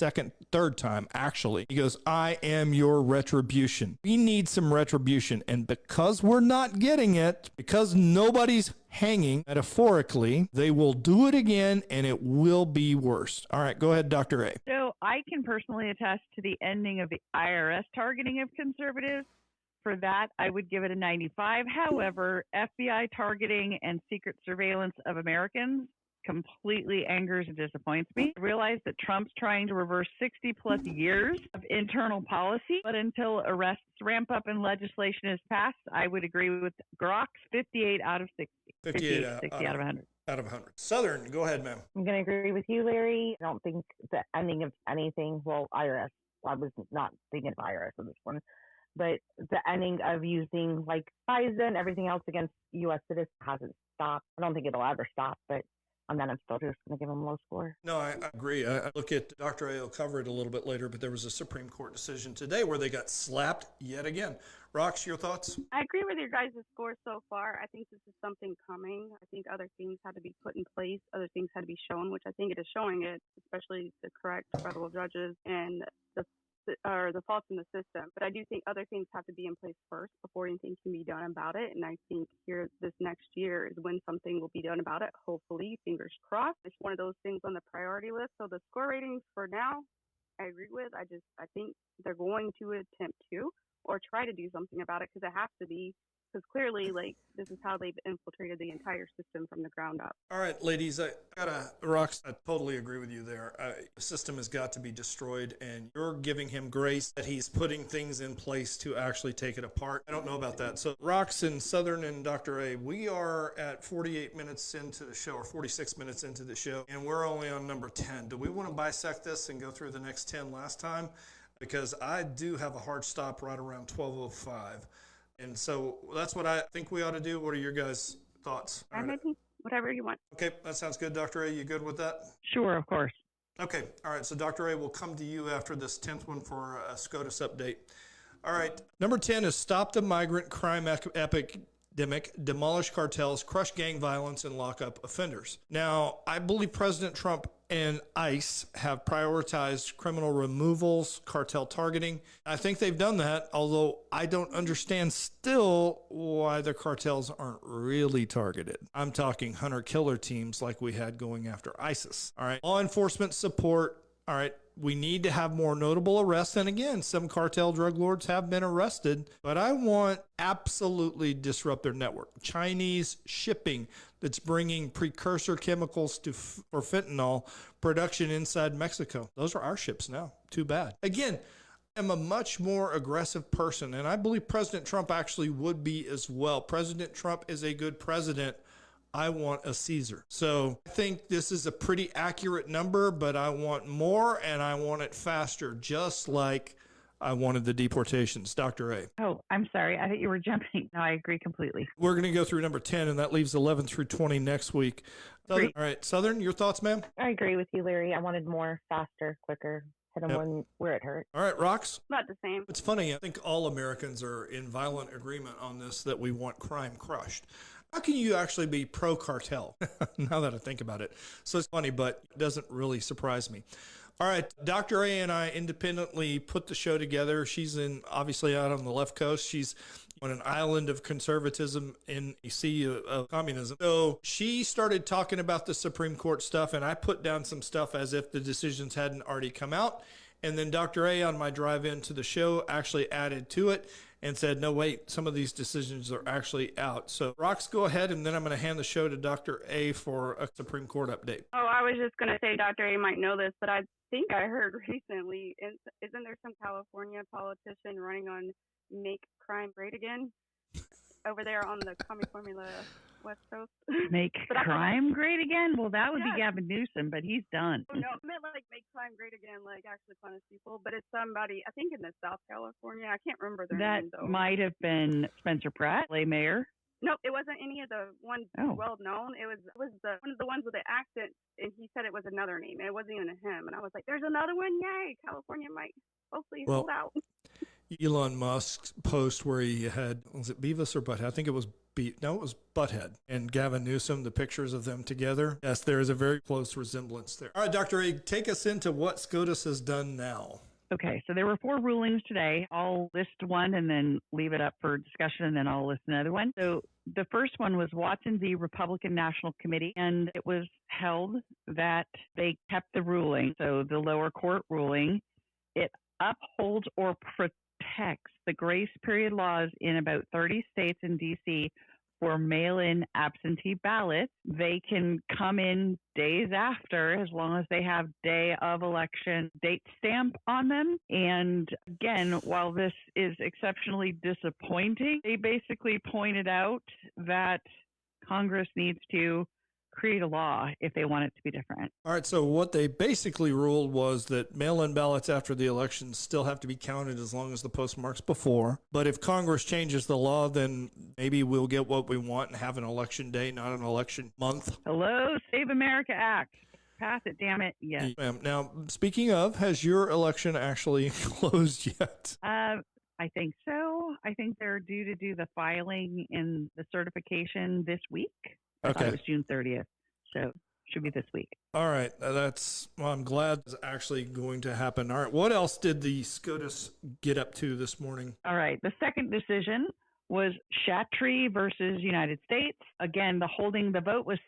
third time, actually, he goes, I am your retribution. We need some retribution. And because we're not getting it, because nobody's hanging, metaphorically, they will do it again and it will be worse. All right, go ahead, Dr. A. So I can personally attest to the ending of the IRS targeting of conservatives. For that, I would give it a 95. However, FBI targeting and secret surveillance of Americans completely angers and disappoints me. I realize that Trump's trying to reverse 60 plus years of internal policy, but until arrests ramp up and legislation is passed, I would agree with Grok's 58 out of 60. 60 out of 100. Out of 100. Southern, go ahead, ma'am. I'm going to agree with you, Larry. I don't think the ending of anything, well, IRS, I was not thinking of IRS on this one, but the ending of using like FISA and everything else against U.S. citizens hasn't stopped. I don't think it'll ever stop, but on that, I'm still just going to give him a low score. No, I agree. I look at Dr. A. will cover it a little bit later, but there was a Supreme Court decision today where they got slapped yet again. Rox, your thoughts? I agree with your guys' score so far. I think this is something coming. I think other things had to be put in place. Other things had to be shown, which I think it is showing it, especially the correct federal judges and the or the faults in the system. But I do think other things have to be in place first before anything can be done about it. And I think here this next year is when something will be done about it. Hopefully, fingers crossed. It's one of those things on the priority list. So the score ratings for now, I agree with. I think they're going to attempt to or try to do something about it because it has to be. Because clearly, like, this is how they've infiltrated the entire system from the ground up. All right, ladies, I totally agree with you there. The system has got to be destroyed, and you're giving him grace that he's putting things in place to actually take it apart. I don't know about that. So, Rox and Southern and Dr. A, we are at 48 minutes into the show, or 46 minutes into the show, and we're only on number 10. Do we want to bisect this and go through the next 10 last time? Because I do have a hard stop right around 12:05. And so that's what I think we ought to do. What are your guys' thoughts? I'm ready. Whatever you want. Okay, that sounds good. Dr. A, you good with that? Sure, of course. Okay, all right. So Dr. A will come to you after this 10th one for a SCOTUS update. All right, number 10 is stop the migrant crime epidemic, demolish cartels, crush gang violence, and lock up offenders. Now, I believe President Trump and ICE have prioritized criminal removals, cartel targeting. I think they've done that, although I don't understand still why the cartels aren't really targeted. I'm talking hunter-killer teams like we had going after ISIS. All right, law enforcement support. All right, we need to have more notable arrests. And again, some cartel drug lords have been arrested, but I want absolutely disrupt their network. Chinese shipping that's bringing precursor chemicals for fentanyl production inside Mexico. Those are our ships now. Too bad. Again, I'm a much more aggressive person, and I believe President Trump actually would be as well. President Trump is a good president. I want a Caesar. So I think this is a pretty accurate number, but I want more and I want it faster, just like I wanted the deportations. Dr. A. Oh, I'm sorry. I thought you were jumping. No, I agree completely. We're going to go through number 10, and that leaves 11 through 20 next week. Southern, all right, Southern, your thoughts, ma'am? I agree with you, Larry. I wanted more, faster, quicker. Hit them when where it hurt. All right, Rox? Not the same. It's funny. I think all Americans are in violent agreement on this, that we want crime crushed. How can you actually be pro-cartel now that I think about it? So it's funny, but it doesn't really surprise me. All right, Dr. A and I independently put the show together. She's obviously out on the left coast. She's on an island of conservatism in a sea of communism. So she started talking about the Supreme Court stuff, and I put down some stuff as if the decisions hadn't already come out. And then Dr. A on my drive into the show actually added to it and said, no, wait, some of these decisions are actually out. So, Rox, go ahead, and then I'm going to hand the show to Dr. A for a Supreme Court update. Oh, I was just going to say Dr. A might know this, but I think I heard recently, isn't there some California politician running on Make Crime Great Again over there on the Commie Formula West Coast? Make crime great again? Well, that would be Gavin Newsom, but he's done. Oh, no, I meant like make crime great again, like actually punish people. But it's somebody, I think in the South California. I can't remember their name, though. That might have been Spencer Pratt, LA mayor. No, it wasn't any of the ones well known. It was one of the ones with the accent, and he said it was another name. It wasn't even him. And I was like, there's another one? Yay! California might hopefully hold out. Elon Musk's post where he had, was it Beavis or Butthead? I think it was it was Butthead. And Gavin Newsom, the pictures of them together. Yes, there is a very close resemblance there. All right, Dr. A, take us into what SCOTUS has done now. Okay, so there were 4 rulings today. I'll list one and then leave it up for discussion, and then I'll list another one. So the first one was Watson v. Republican National Committee, and it was held that they kept the ruling. So the lower court ruling, it upholds or protects the grace period laws in about 30 states in D.C. for mail-in absentee ballots. They can come in days after as long as they have day of election date stamp on them. And again, while this is exceptionally disappointing, they basically pointed out that Congress needs to create a law if they want it to be different. All right, so what they basically ruled was that mail-in ballots after the election still have to be counted as long as the postmark's before. But if Congress changes the law, then maybe we'll get what we want and have an election day, not an election month. Hello, Save America Act. Pass it, damn it. Yes. Now, speaking of, has your election actually closed yet? I think so. I think they're due to do the filing and the certification this week. I thought it was June 30th. So Should be this week. All right. I'm glad it's actually going to happen. All right. What else did the SCOTUS get up to this morning? All right. The second decision was Shatry versus United States. Again, the vote was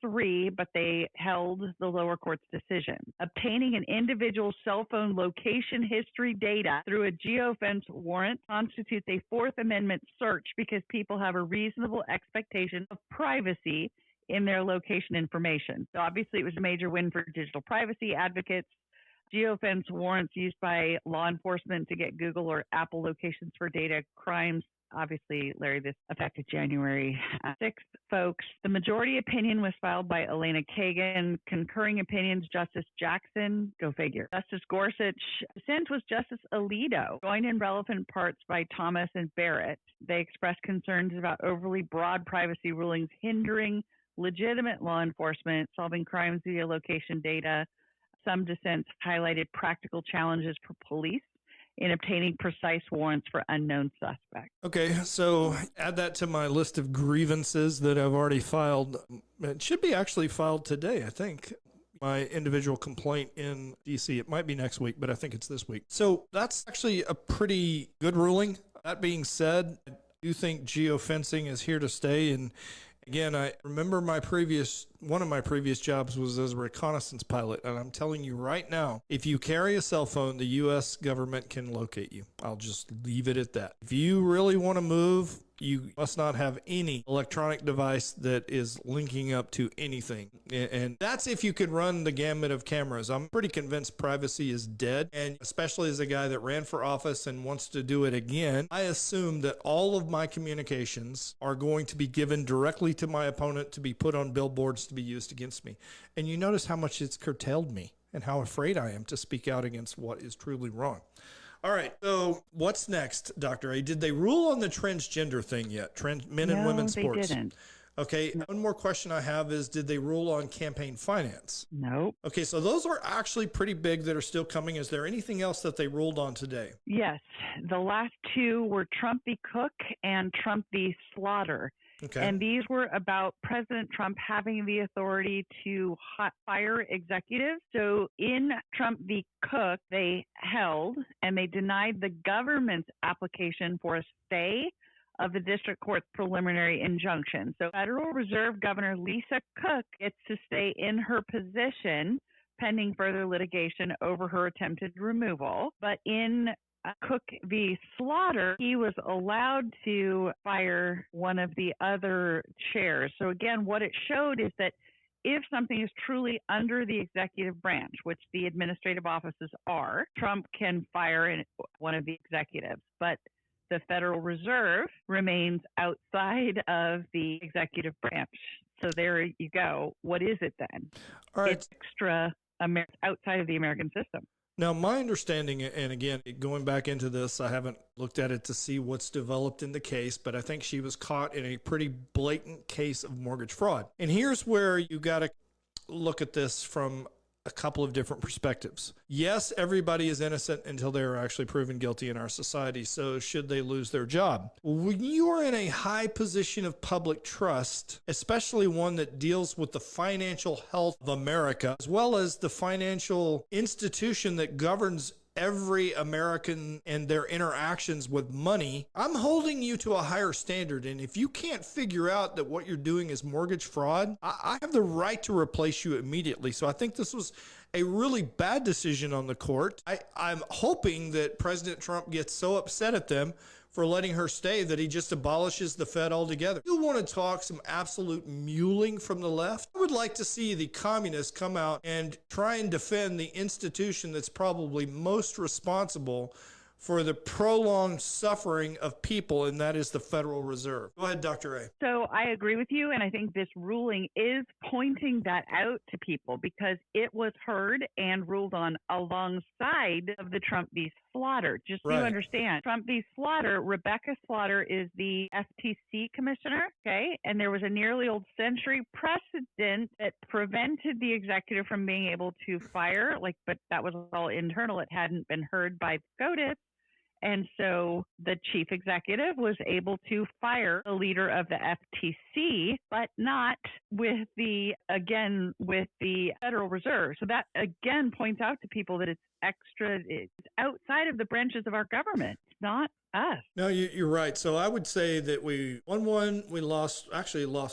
6-3, but they held the lower court's decision. Obtaining an individual's cell phone location history data through a geofence warrant constitutes a Fourth Amendment search because people have a reasonable expectation of privacy in their location information. So obviously it was a major win for digital privacy advocates. Geofence warrants used by law enforcement to get Google or Apple locations for data crimes. Obviously, Larry, this affected January 6th, folks. The majority opinion was filed by Elena Kagan. Concurring opinions, Justice Jackson, go figure. Justice Gorsuch. Dissent was Justice Alito, joined in relevant parts by Thomas and Barrett. They expressed concerns about overly broad privacy rulings hindering legitimate law enforcement, solving crimes via location data. Some dissents highlighted practical challenges for police in obtaining precise warrants for unknown suspects. Okay, so add that to my list of grievances that I've already filed. It should be actually filed today, I think. My individual complaint in DC. It might be next week, but I think it's this week. So that's actually a pretty good ruling. That being said, I do think geofencing is here to stay. And again, I remember one of my previous jobs was as a reconnaissance pilot, and I'm telling you right now, if you carry a cell phone, the U.S. government can locate you. I'll just leave it at that. If you really want to move, you must not have any electronic device that is linking up to anything. And that's if you could run the gamut of cameras. I'm pretty convinced privacy is dead. And especially as a guy that ran for office and wants to do it again, I assume that all of my communications are going to be given directly to my opponent to be put on billboards to be used against me. And you notice how much it's curtailed me and how afraid I am to speak out against what is truly wrong. All right, so what's next, Dr. A? Did they rule on the transgender thing yet? Men and women's sports? No, they didn't. Okay, one more question I have is, did they rule on campaign finance? Nope. Okay, so those are actually pretty big that are still coming. Is there anything else that they ruled on today? Yes. The last two were Trump v. Cook and Trump v. Slaughter. Okay. And these were about President Trump having the authority to fire executives. So in Trump v. Cook, they held and they denied the government's application for a stay of the district court's preliminary injunction. So Federal Reserve Governor Lisa Cook gets to stay in her position pending further litigation over her attempted removal. But in Cook v. Slaughter, he was allowed to fire one of the other chairs. So again, what it showed is that if something is truly under the executive branch, which the administrative offices are, Trump can fire one of the executives. But the Federal Reserve remains outside of the executive branch. So there you go. What is it then? All right. It's outside of the American system. Now, my understanding, and again, going back into this, I haven't looked at it to see what's developed in the case, but I think she was caught in a pretty blatant case of mortgage fraud. And here's where you got to look at this from a couple of different perspectives. Yes, everybody is innocent until they are actually proven guilty in our society. So should they lose their job? When you are in a high position of public trust, especially one that deals with the financial health of America, as well as the financial institution that governs every American and their interactions with money, I'm holding you to a higher standard. And if you can't figure out that what you're doing is mortgage fraud, I have the right to replace you immediately. So I think this was a really bad decision on the court. I'm hoping that President Trump gets so upset at them for letting her stay that he just abolishes the Fed altogether. You want to talk some absolute muling from the left? I would like to see the communists come out and try and defend the institution that's probably most responsible for the prolonged suffering of people, and that is the Federal Reserve. Go ahead, Dr. A. So I agree with you, and I think this ruling is pointing that out to people because it was heard and ruled on alongside of the Trump v. Slaughter. Just so you understand, Trump v. Slaughter, Rebecca Slaughter is the FTC commissioner, okay? And there was a nearly old century precedent that prevented the executive from being able to fire, but that was all internal. It hadn't been heard by SCOTUS. And so the chief executive was able to fire the leader of the FTC, but not with the Federal Reserve. So that again points out to people that it's outside of the branches of our government. It's not us. No, you're right. So I would say that we won one, we lost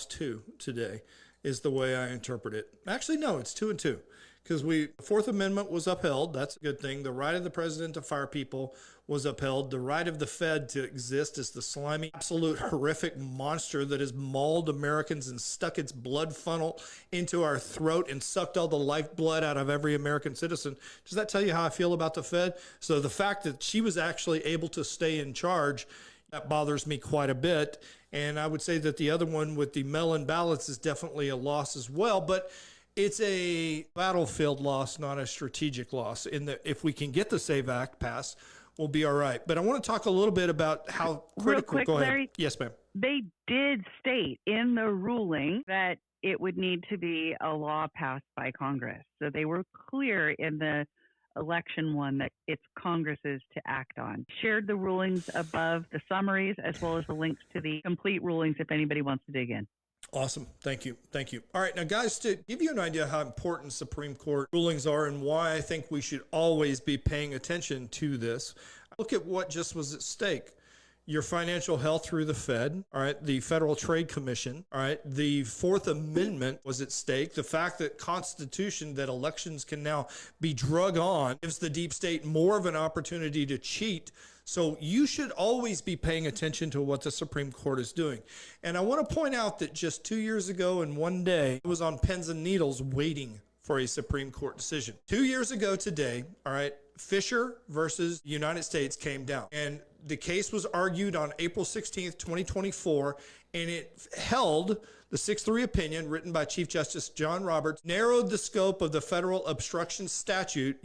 two today, is the way I interpret it. Actually, no, it's 2-2. Because the Fourth Amendment was upheld. That's a good thing. The right of the president to fire people was upheld. The right of the Fed to exist as the slimy, absolute horrific monster that has mauled Americans and stuck its blood funnel into our throat and sucked all the lifeblood out of every American citizen. Does that tell you how I feel about the Fed? So the fact that she was actually able to stay in charge, that bothers me quite a bit. And I would say that the other one with the mail-in ballots is definitely a loss as well. But it's a battlefield loss, not a strategic loss. If we can get the SAVE Act passed, we'll be all right. But I want to talk a little bit about how critical. Real quick, go ahead. Larry, yes, ma'am. They did state in the ruling that it would need to be a law passed by Congress. So they were clear in the election one that it's Congress's to act on. Shared the rulings above, the summaries, as well as the links to the complete rulings if anybody wants to dig in. Awesome. Thank you. All right. Now, guys, to give you an idea how important Supreme Court rulings are and why I think we should always be paying attention to this, look at what just was at stake. Your financial health through the Fed, all right, the Federal Trade Commission, all right, the Fourth Amendment was at stake. The fact that Constitution, that elections can now be drug on, gives the deep state more of an opportunity to cheat. So you should always be paying attention to what the Supreme Court is doing. And I want to point out that just 2 years ago and one day, I was on pins and needles waiting for a Supreme Court decision. 2 years ago today, all right, Fisher versus the United States came down. And the case was argued on April 16th, 2024, and it held the 6-3 opinion written by Chief Justice John Roberts, narrowed the scope of the federal obstruction statute,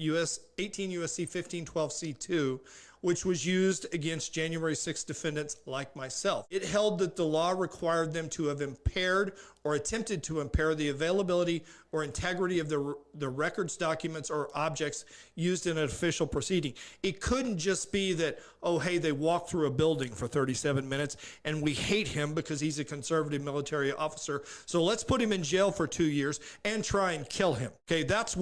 18 U.S.C. 1512C2, which was used against January 6 defendants like myself. It held that the law required them to have impaired or attempted to impair the availability or integrity of the records, documents, or objects used in an official proceeding. It couldn't just be that, oh, hey, they walked through a building for 37 minutes and we hate him because he's a conservative military officer, so let's put him in jail for 2 years and try and kill him. Okay, that's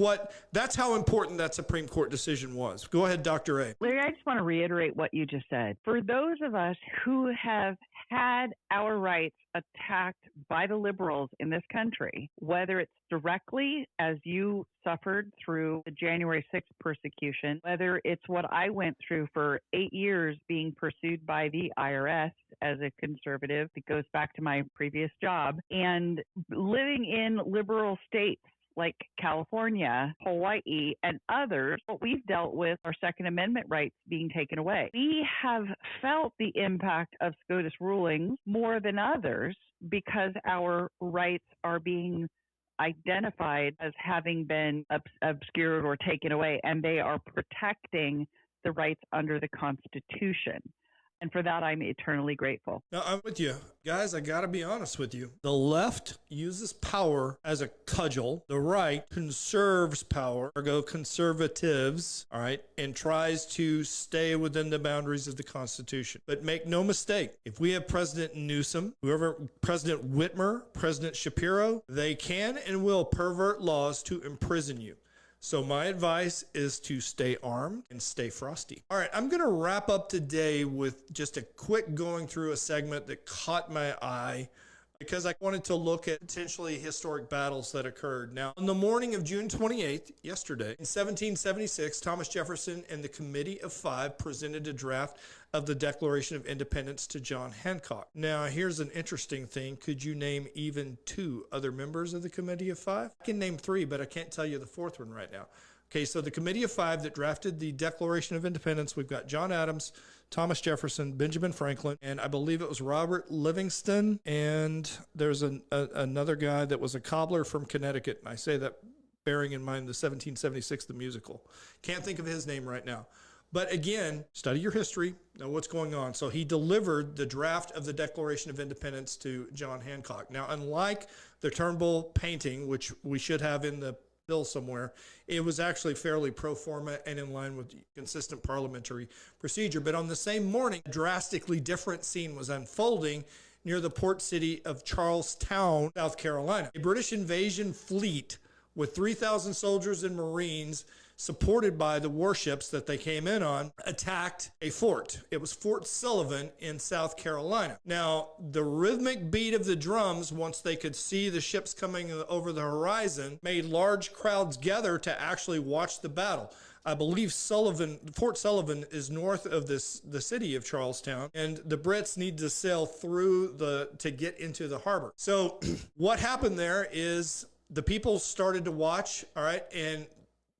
how important that Supreme Court decision was. Go ahead, Dr. A. Larry, I just want to reiterate what you just said. For those of us who have had our rights attacked by the liberals in this country, whether it's directly as you suffered through the January 6th persecution, whether it's what I went through for 8 years being pursued by the IRS as a conservative, that goes back to my previous job, and living in liberal states like California, Hawaii, and others, what we've dealt with are Second Amendment rights being taken away. We have felt the impact of SCOTUS rulings more than others because our rights are being identified as having been obscured or taken away, and they are protecting the rights under the Constitution. And for that, I'm eternally grateful. No, I'm with you. Guys, I got to be honest with you. The left uses power as a cudgel. The right conserves power, ergo conservatives, all right, and tries to stay within the boundaries of the Constitution. But make no mistake, if we have President Newsom, President Whitmer, President Shapiro, they can and will pervert laws to imprison you. So my advice is to stay armed and stay frosty. All right, I'm going to wrap up today with just a quick going through a segment that caught my eye because I wanted to look at potentially historic battles that occurred. Now, on the morning of June 28th, yesterday, in 1776, Thomas Jefferson and the Committee of Five presented a draft of the Declaration of Independence to John Hancock. Now, here's an interesting thing. Could you name even 2 other members of the Committee of Five? I can name 3, but I can't tell you the 4th one right now. Okay, so the Committee of Five that drafted the Declaration of Independence, we've got John Adams, Thomas Jefferson, Benjamin Franklin, and I believe it was Robert Livingston, and there's another guy that was a cobbler from Connecticut, and I say that bearing in mind the 1776, the musical. Can't think of his name right now. But again, study your history, know what's going on. So he delivered the draft of the Declaration of Independence to John Hancock. Now, unlike the Turnbull painting, which we should have in the bill somewhere. It was actually fairly pro forma and in line with consistent parliamentary procedure. But on the same morning, a drastically different scene was unfolding near the port city of Charlestown, South Carolina. A British invasion fleet with 3,000 soldiers and Marines, supported by the warships that they came in on, attacked a fort. It was Fort Sullivan in South Carolina. Now, the rhythmic beat of the drums, once they could see the ships coming over the horizon, made large crowds gather to actually watch the battle. I believe Fort Sullivan is north of the city of Charlestown, and the Brits need to sail through to get into the harbor. So what happened there is the people started to watch, all right, and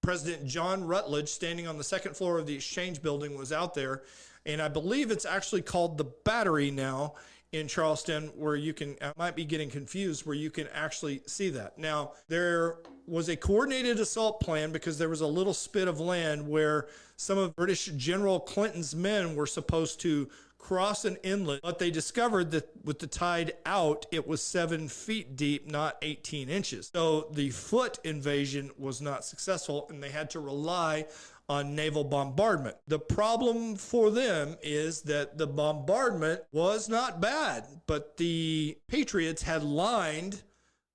President John Rutledge, standing on the second floor of the Exchange Building, was out there, and I believe it's actually called the Battery now in Charleston, where you can, I might be getting confused, where you can actually see that. Now, there was a coordinated assault plan because there was a little spit of land where some of British General Clinton's men were supposed to cross an inlet, but they discovered that with the tide out, it was 7 feet deep, not 18 inches. So the foot invasion was not successful, and they had to rely on naval bombardment. The problem for them is that the bombardment was not bad, but the Patriots had lined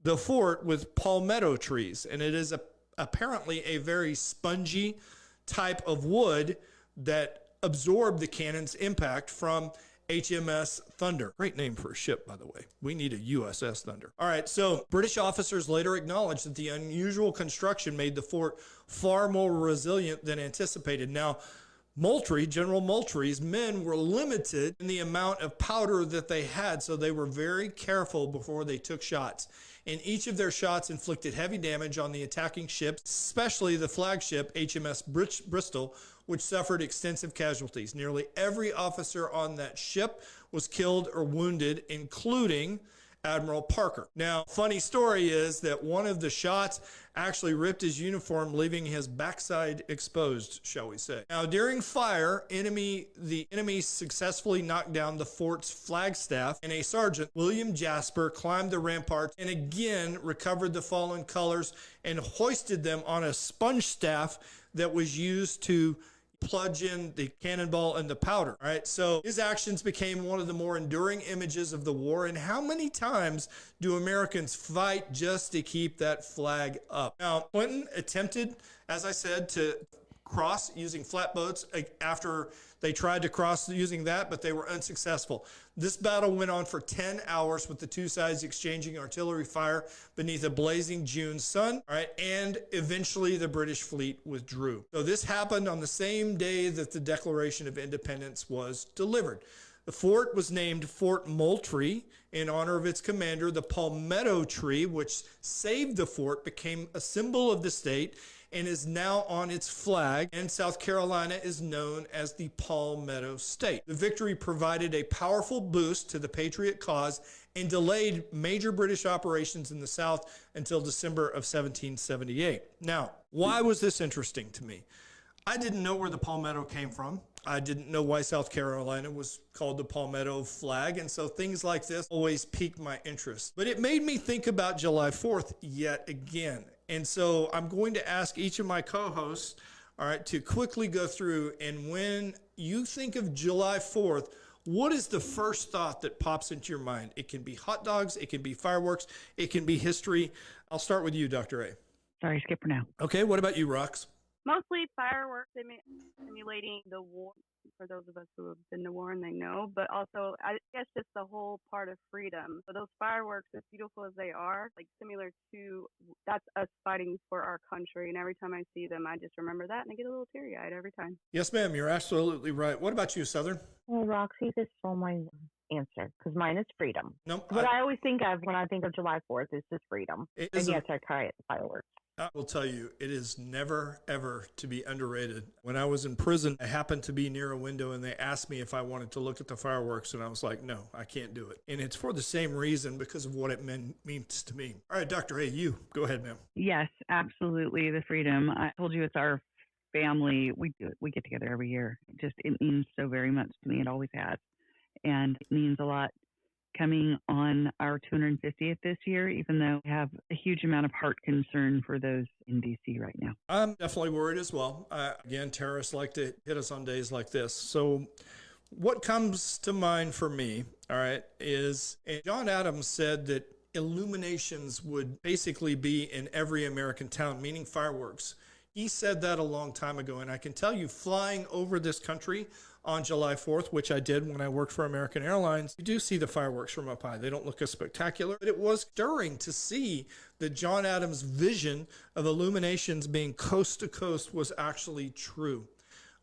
the fort with palmetto trees, and it is apparently a very spongy type of wood that absorb the cannon's impact from HMS Thunder. Great name for a ship, by the way. We need a USS Thunder. All right, so British officers later acknowledged that the unusual construction made the fort far more resilient than anticipated. Now, General Moultrie's men were limited in the amount of powder that they had, so they were very careful before they took shots. And each of their shots inflicted heavy damage on the attacking ships, especially the flagship HMS Bristol, which suffered extensive casualties. Nearly every officer on that ship was killed or wounded, including Admiral Parker. Now, funny story is that one of the shots actually ripped his uniform, leaving his backside exposed, shall we say. Now, during fire, the enemy successfully knocked down the fort's flagstaff, and a sergeant, William Jasper, climbed the ramparts and again recovered the fallen colors and hoisted them on a sponge staff that was used to plunge in the cannonball and the powder. All right, so his actions became one of the more enduring images of the war. And how many times do Americans fight just to keep that flag up? Now, Clinton attempted, as I said, to cross using flatboats after they tried to cross using that, but they were unsuccessful. This battle went on for 10 hours with the two sides exchanging artillery fire beneath a blazing June sun, all right, and eventually the British fleet withdrew. So this happened on the same day that the Declaration of Independence was delivered. The fort was named Fort Moultrie in honor of its commander. The palmetto tree, which saved the fort, became a symbol of the state and is now on its flag, and South Carolina is known as the Palmetto State. The victory provided a powerful boost to the Patriot cause and delayed major British operations in the South until December of 1778. Now, why was this interesting to me? I didn't know where the palmetto came from. I didn't know why South Carolina was called the palmetto flag, and so things like this always piqued my interest. But it made me think about July 4th yet again. And so I'm going to ask each of my co-hosts, all right, to quickly go through, and when you think of July 4th, what is the first thought that pops into your mind? It can be hot dogs, it can be fireworks, it can be history. I'll start with you, Dr. A. Sorry, Skipper now. Okay, what about you, Rox? Mostly fireworks simulating the war, for those of us who have been to war and they know, but also I guess just the whole part of freedom. So those fireworks, as beautiful as they are, like similar to, that's us fighting for our country. And every time I see them, I just remember that and I get a little teary-eyed every time. Yes, ma'am, you're absolutely right. What about you, Southern? Well, Roxy just stole my answer because mine is freedom. Nope. What I always think of when I think of July 4th is just freedom. And yes, I cry at fireworks. I will tell you, it is never, ever to be underrated. When I was in prison, I happened to be near a window and they asked me if I wanted to look at the fireworks. And I was like, no, I can't do it. And it's for the same reason, because of what it means to me. All right, Dr. A, you go ahead, ma'am. Yes, absolutely. The freedom. I told you it's our family. We do it. We get together every year. It means so very much to me. It always has. And it means a lot coming on our 250th this year, even though we have a huge amount of heart concern for those in D.C. right now. I'm definitely worried as well. Again, terrorists like to hit us on days like this. So what comes to mind for me, all right, is John Adams said that illuminations would basically be in every American town, meaning fireworks. He said that a long time ago, and I can tell you, flying over this country on July 4th, which I did when I worked for American Airlines, you do see the fireworks from up high. They don't look as spectacular, but it was stirring to see that John Adams' vision of illuminations being coast to coast was actually true.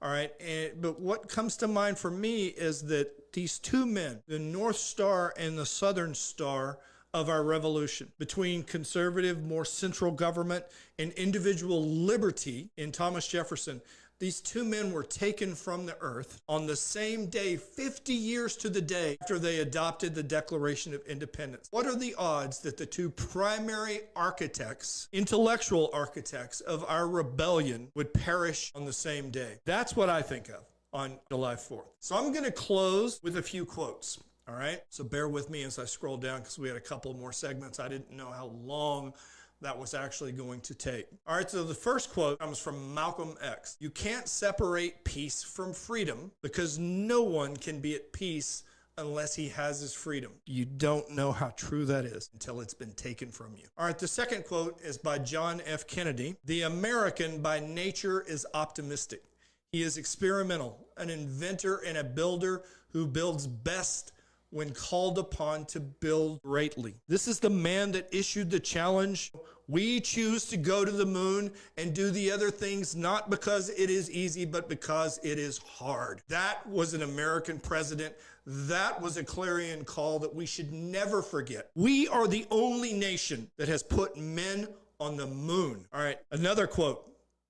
All right, but what comes to mind for me is that these two men, the North Star and the Southern Star of our revolution, between conservative, more central government and individual liberty in Thomas Jefferson, these two men were taken from the earth on the same day, 50 years to the day after they adopted the Declaration of Independence. What are the odds that the two primary architects, intellectual architects of our rebellion, would perish on the same day? That's what I think of on July 4th. So I'm going to close with a few quotes. All right, so bear with me as I scroll down because we had a couple more segments. I didn't know how long that was actually going to take. All right, so the first quote comes from Malcolm X. You can't separate peace from freedom because no one can be at peace unless he has his freedom. You don't know how true that is until it's been taken from you. All right, the second quote is by John F. Kennedy. The American by nature is optimistic. He is experimental, an inventor and a builder who builds best when called upon to build greatly. This is the man that issued the challenge. We choose to go to the moon and do the other things, not because it is easy, but because it is hard. That was an American president. That was a clarion call that we should never forget. We are the only nation that has put men on the moon. All right, another quote.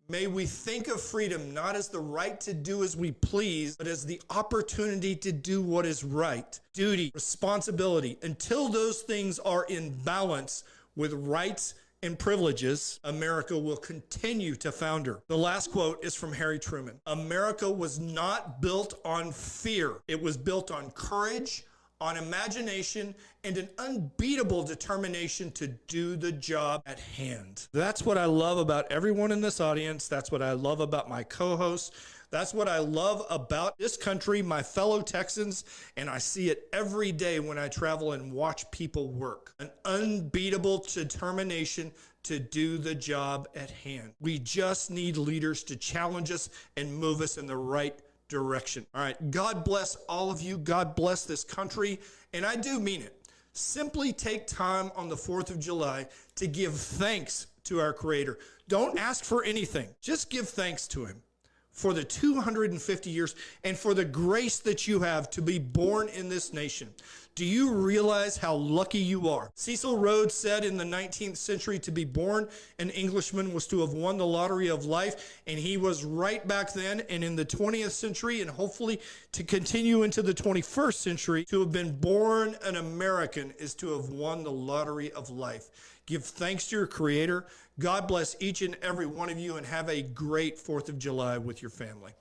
May we think of freedom not as the right to do as we please, but as the opportunity to do what is right. Duty, responsibility. Until those things are in balance with rights and privileges, America will continue to founder. The last quote is from Harry Truman. America was not built on fear. It was built on courage, on imagination, and an unbeatable determination to do the job at hand. That's what I love about everyone in this audience. That's what I love about my co-hosts. That's what I love about this country, my fellow Texans, and I see it every day when I travel and watch people work. An unbeatable determination to do the job at hand. We just need leaders to challenge us and move us in the right direction. All right, God bless all of you. God bless this country, and I do mean it. Simply take time on the 4th of July to give thanks to our Creator. Don't ask for anything. Just give thanks to Him for the 250 years and for the grace that you have to be born in this nation. Do you realize how lucky you are? Cecil Rhodes said in the 19th century to be born an Englishman was to have won the lottery of life, and he was right back then. And in the 20th century, and hopefully to continue into the 21st century, to have been born an American is to have won the lottery of life. Give thanks to your Creator. God bless each and every one of you, and have a great 4th of July with your family.